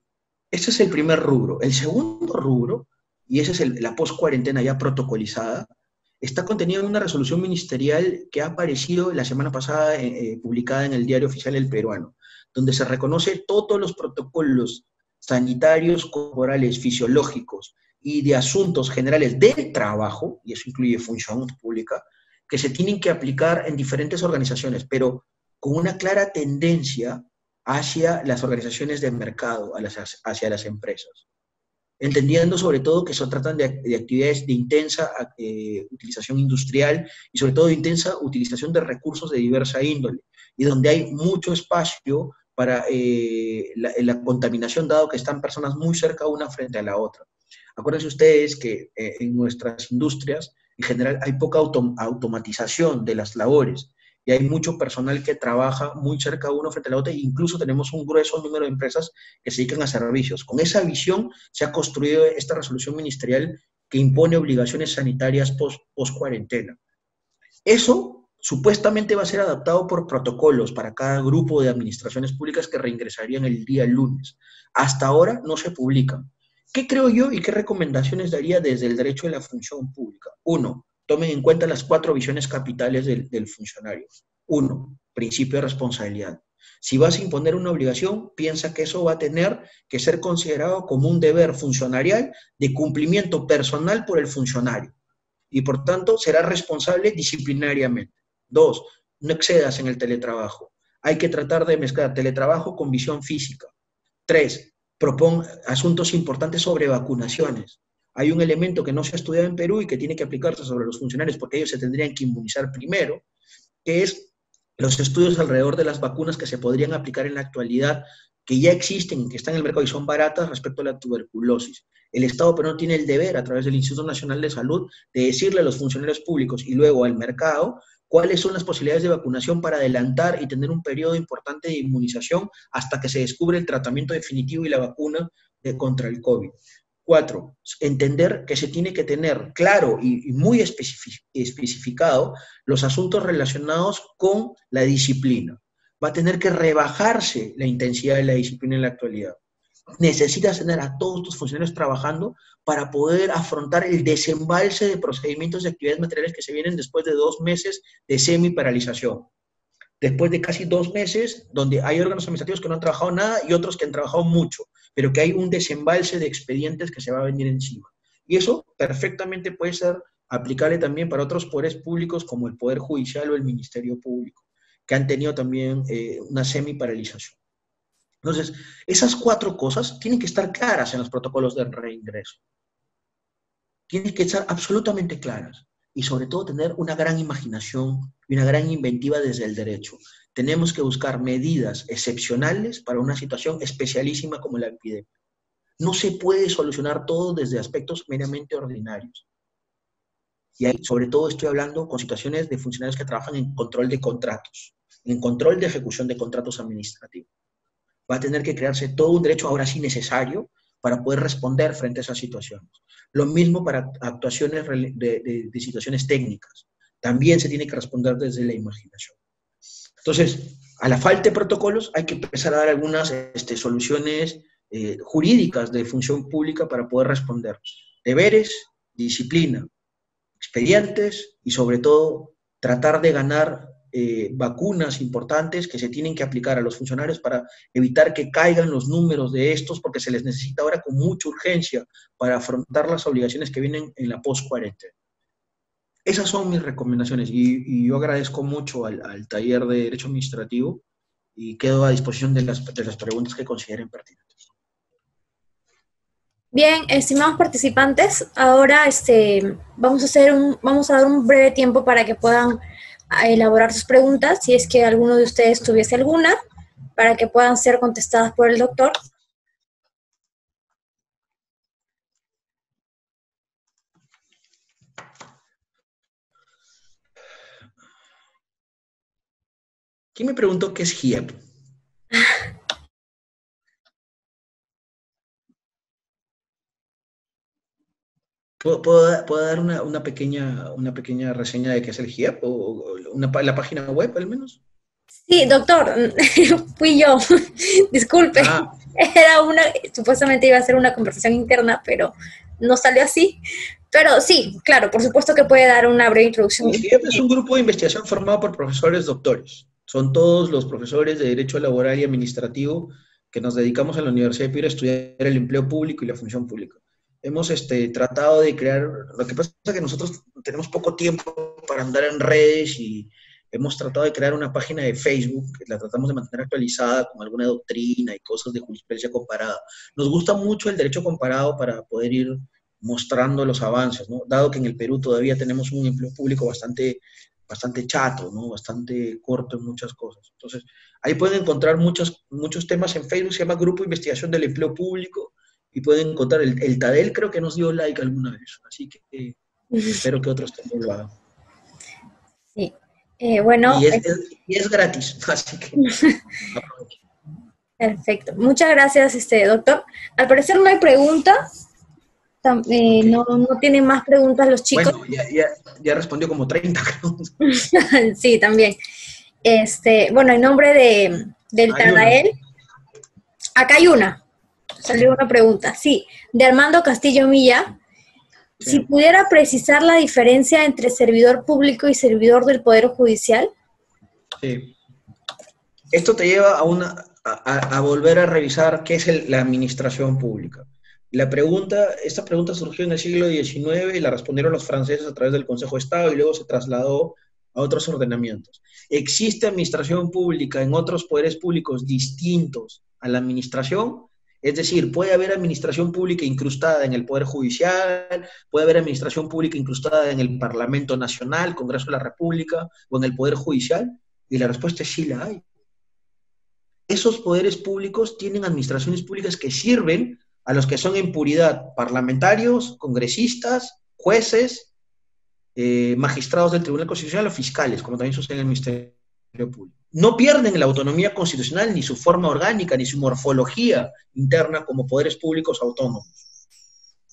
es el primer rubro. El segundo rubro, y esa es la post-cuarentena ya protocolizada, está contenido en una resolución ministerial que ha aparecido la semana pasada, publicada en el Diario Oficial El Peruano, donde se reconoce todos los protocolos sanitarios, corporales, fisiológicos y de asuntos generales del trabajo, y eso incluye función pública, que se tienen que aplicar en diferentes organizaciones, pero con una clara tendencia hacia las organizaciones de mercado, hacia las empresas. Entendiendo sobre todo que se tratan de actividades de intensa utilización industrial y sobre todo de intensa utilización de recursos de diversa índole, y donde hay mucho espacio para la contaminación, dado que están personas muy cerca una frente a la otra. Acuérdense ustedes que en nuestras industrias, en general, hay poca automatización de las labores, y hay mucho personal que trabaja muy cerca uno frente a la otra, e incluso tenemos un grueso número de empresas que se dedican a servicios. Con esa visión se ha construido esta resolución ministerial que impone obligaciones sanitarias post-cuarentena. Eso supuestamente va a ser adaptado por protocolos para cada grupo de administraciones públicas que reingresarían el día lunes. Hasta ahora no se publican. ¿Qué creo yo y qué recomendaciones daría desde el derecho de la función pública? 1. Tomen en cuenta las 4 visiones capitales del funcionario. 1. Principio de responsabilidad. Si vas a imponer una obligación, piensa que eso va a tener que ser considerado como un deber funcionarial de cumplimiento personal por el funcionario. y por tanto será responsable disciplinariamente. 2, no excedas en el teletrabajo. Hay que tratar de mezclar teletrabajo con visión física. 3, propon asuntos importantes sobre vacunaciones. Hay un elemento que no se ha estudiado en Perú y que tiene que aplicarse sobre los funcionarios porque ellos se tendrían que inmunizar primero, que es los estudios alrededor de las vacunas que se podrían aplicar en la actualidad, que ya existen y que están en el mercado y son baratas respecto a la tuberculosis. El Estado peruano tiene el deber, a través del Instituto Nacional de Salud, de decirle a los funcionarios públicos y luego al mercado cuáles son las posibilidades de vacunación para adelantar y tener un periodo importante de inmunización hasta que se descubre el tratamiento definitivo y la vacuna contra el COVID. 4, entender que se tiene que tener claro y muy especificado los asuntos relacionados con la disciplina. Va a tener que rebajarse la intensidad de la disciplina en la actualidad. Necesitas tener a todos tus funcionarios trabajando para poder afrontar el desembalse de procedimientos de actividades materiales que se vienen después de 2 meses de semi-paralización. Después de casi 2 meses, donde hay órganos administrativos que no han trabajado nada y otros que han trabajado mucho, pero que hay un desembalse de expedientes que se va a venir encima. Y eso perfectamente puede ser aplicable también para otros poderes públicos como el Poder Judicial o el Ministerio Público, que han tenido también una semi-paralización. Entonces, esas 4 cosas tienen que estar claras en los protocolos de reingreso. Tienen que estar absolutamente claras. Y sobre todo tener una gran imaginación y una gran inventiva desde el derecho. Tenemos que buscar medidas excepcionales para una situación especialísima como la epidemia. No se puede solucionar todo desde aspectos meramente ordinarios. Y ahí, sobre todo, estoy hablando con situaciones de funcionarios que trabajan en control de contratos, en control de ejecución de contratos administrativos. Va a tener que crearse todo un derecho, ahora sí necesario, para poder responder frente a esas situaciones. Lo mismo para actuaciones de situaciones técnicas. También se tiene que responder desde la imaginación. Entonces, a la falta de protocolos hay que empezar a dar algunas soluciones jurídicas de función pública para poder responder. Deberes, disciplina, expedientes y sobre todo tratar de ganar vacunas importantes que se tienen que aplicar a los funcionarios para evitar que caigan los números de estos, porque se les necesita ahora con mucha urgencia para afrontar las obligaciones que vienen en la post-cuarentena. Esas son mis recomendaciones y yo agradezco mucho al taller de Derecho Administrativo y quedo a disposición de las preguntas que consideren pertinentes. Bien, estimados participantes, ahora vamos a dar un breve tiempo para que puedan elaborar sus preguntas, si es que alguno de ustedes tuviese alguna, para que puedan ser contestadas por el doctor. ¿Quién me preguntó qué es GIEP? ¿Puedo dar una pequeña reseña de qué es el GIEP? ¿O la página web, al menos? Sí, doctor, fui yo. Disculpe. Supuestamente iba a ser una conversación interna, pero no salió así. Pero sí, claro, por supuesto que puede dar una breve introducción. El GIEP es un grupo de investigación formado por profesores doctores. Son todos los profesores de Derecho Laboral y Administrativo que nos dedicamos en la Universidad de Piura a estudiar el empleo público y la función pública. Hemos tratado de crear, lo que pasa es que nosotros tenemos poco tiempo para andar en redes y hemos tratado de crear una página de Facebook, que la tratamos de mantener actualizada con alguna doctrina y cosas de jurisprudencia comparada. Nos gusta mucho el derecho comparado para poder ir mostrando los avances, ¿no? Dado que en el Perú todavía tenemos un empleo público bastante chato, ¿no? Bastante corto en muchas cosas. Entonces, ahí pueden encontrar muchos temas en Facebook, se llama Grupo de Investigación del Empleo Público, y pueden encontrar, el TADEL creo que nos dio like alguna vez, así que espero que otros también lo hagan. Sí, bueno. Y es gratis, así que aprovechen. Perfecto, muchas gracias, doctor. Al parecer no hay preguntas, okay. No tienen más preguntas los chicos. Bueno, ya respondió como 30. Sí, también. Bueno, en nombre del TADEL, acá hay salió una pregunta, sí, de Armando Castillo Milla. Sí. Si pudiera precisar la diferencia entre servidor público y servidor del Poder Judicial. Sí. Esto te lleva a volver a revisar qué es la administración pública. esta pregunta surgió en el siglo XIX y la respondieron los franceses a través del Consejo de Estado y luego se trasladó a otros ordenamientos. ¿Existe administración pública en otros poderes públicos distintos a la administración? Es decir, puede haber administración pública incrustada en el Poder Judicial, puede haber administración pública incrustada en el Parlamento Nacional, Congreso de la República o en el Poder Judicial, y la respuesta es sí la hay. Esos poderes públicos tienen administraciones públicas que sirven a los que son en puridad parlamentarios, congresistas, jueces, magistrados del Tribunal Constitucional o fiscales, como también sucede en el Ministerio Público. No pierden la autonomía constitucional, ni su forma orgánica, ni su morfología interna como poderes públicos autónomos,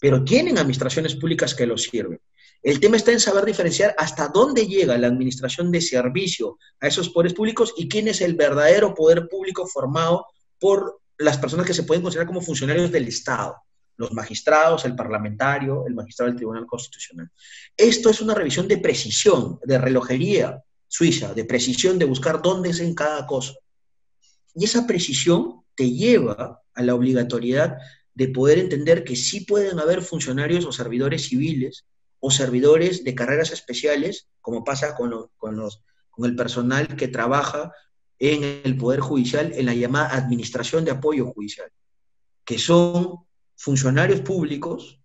pero tienen administraciones públicas que los sirven. El tema está en saber diferenciar hasta dónde llega la administración de servicio a esos poderes públicos y quién es el verdadero poder público formado por las personas que se pueden considerar como funcionarios del Estado, los magistrados, el parlamentario, el magistrado del Tribunal Constitucional. Esto es una revisión de precisión, de relojería suiza, de precisión, de buscar dónde es en cada cosa. Y esa precisión te lleva a la obligatoriedad de poder entender que sí pueden haber funcionarios o servidores civiles o servidores de carreras especiales, como pasa con el personal que trabaja en el Poder Judicial, en la llamada Administración de Apoyo Judicial, que son funcionarios públicos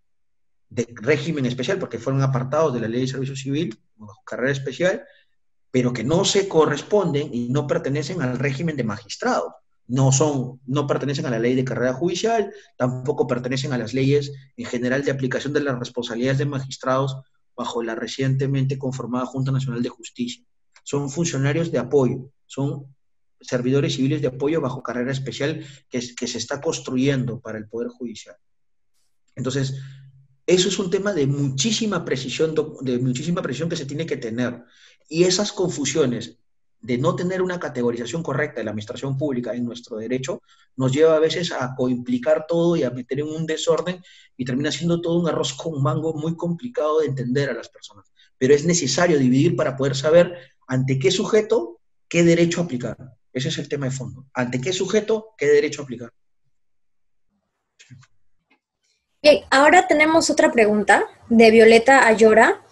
de régimen especial, porque fueron apartados de la Ley de Servicio Civil, bajo carrera especial, pero que no se corresponden y no pertenecen al régimen de magistrados. No pertenecen a la ley de carrera judicial, tampoco pertenecen a las leyes en general de aplicación de las responsabilidades de magistrados bajo la recientemente conformada Junta Nacional de Justicia. Son funcionarios de apoyo, son servidores civiles de apoyo bajo carrera especial que se está construyendo para el Poder Judicial. Entonces, eso es un tema de muchísima precisión que se tiene que tener. Y esas confusiones de no tener una categorización correcta de la administración pública en nuestro derecho nos lleva a veces a coimplicar todo y a meter en un desorden y termina siendo todo un arroz con mango muy complicado de entender a las personas. Pero es necesario dividir para poder saber ante qué sujeto, qué derecho aplicar. Ese es el tema de fondo. ¿Ante qué sujeto, qué derecho aplicar? Bien, ahora tenemos otra pregunta de Violeta Ayora,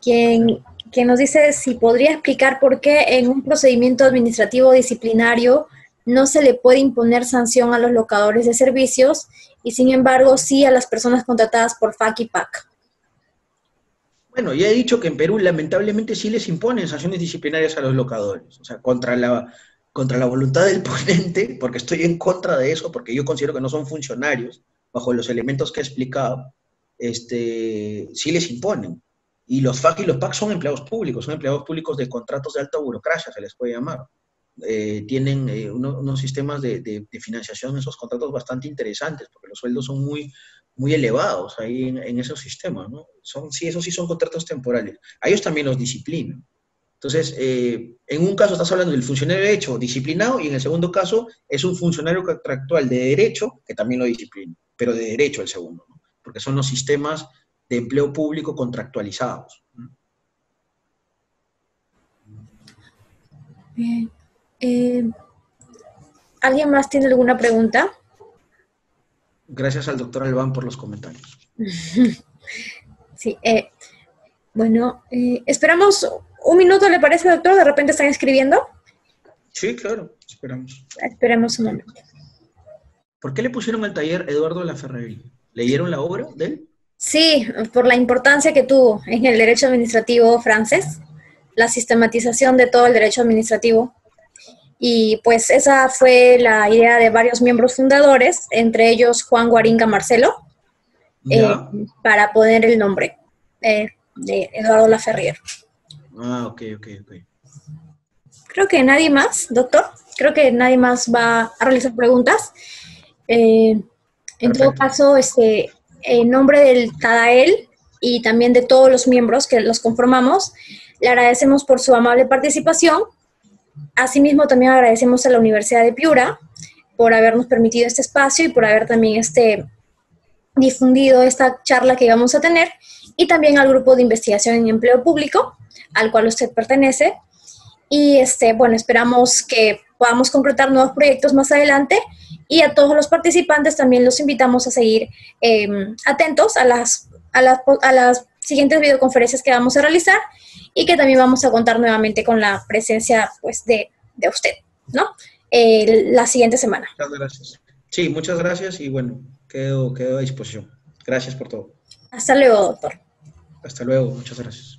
quien nos dice si podría explicar por qué en un procedimiento administrativo disciplinario no se le puede imponer sanción a los locadores de servicios y sin embargo sí a las personas contratadas por FAC y PAC. Bueno, ya he dicho que en Perú lamentablemente sí les imponen sanciones disciplinarias a los locadores, o sea, contra la voluntad del ponente, porque estoy en contra de eso, porque yo considero que no son funcionarios, bajo los elementos que he explicado, sí les imponen. Y los FAC y los PAC son empleados públicos de contratos de alta burocracia, se les puede llamar. Tienen unos sistemas de financiación en esos contratos bastante interesantes, porque los sueldos son muy elevados ahí en esos sistemas, ¿no? Esos sí son contratos temporales. A ellos también los disciplinan. Entonces, en un caso estás hablando del funcionario de derecho disciplinado y en el segundo caso es un funcionario contractual de derecho que también lo disciplina, pero de derecho el segundo, ¿no? Porque son los sistemas de empleo público contractualizados. Bien. ¿Alguien más tiene alguna pregunta? Gracias al doctor Albán por los comentarios. Sí, bueno, esperamos un minuto, ¿le parece, doctor? ¿De repente están escribiendo? Sí, claro, esperamos. Esperemos un momento. ¿Por qué le pusieron al taller Eduardo Laferreri? ¿Leyeron la obra de él? Sí, por la importancia que tuvo en el derecho administrativo francés, la sistematización de todo el derecho administrativo. Y pues esa fue la idea de varios miembros fundadores, entre ellos Juan Guaringa Marcelo, para poner el nombre de Eduardo Laferrier. Ok. Creo que nadie más, doctor. Creo que nadie más va a realizar preguntas. En todo caso, en nombre del TADAEL y también de todos los miembros que los conformamos, le agradecemos por su amable participación. Asimismo, también agradecemos a la Universidad de Piura por habernos permitido este espacio y por haber también difundido esta charla que vamos a tener, y también al Grupo de Investigación en Empleo Público, al cual usted pertenece. Y bueno, esperamos que podamos concretar nuevos proyectos más adelante Y a todos los participantes también los invitamos a seguir atentos a las siguientes videoconferencias que vamos a realizar y que también vamos a contar nuevamente con la presencia pues, de usted, ¿no? La siguiente semana. Muchas gracias. Sí, muchas gracias y bueno, quedo a disposición. Gracias por todo. Hasta luego, doctor. Hasta luego, muchas gracias.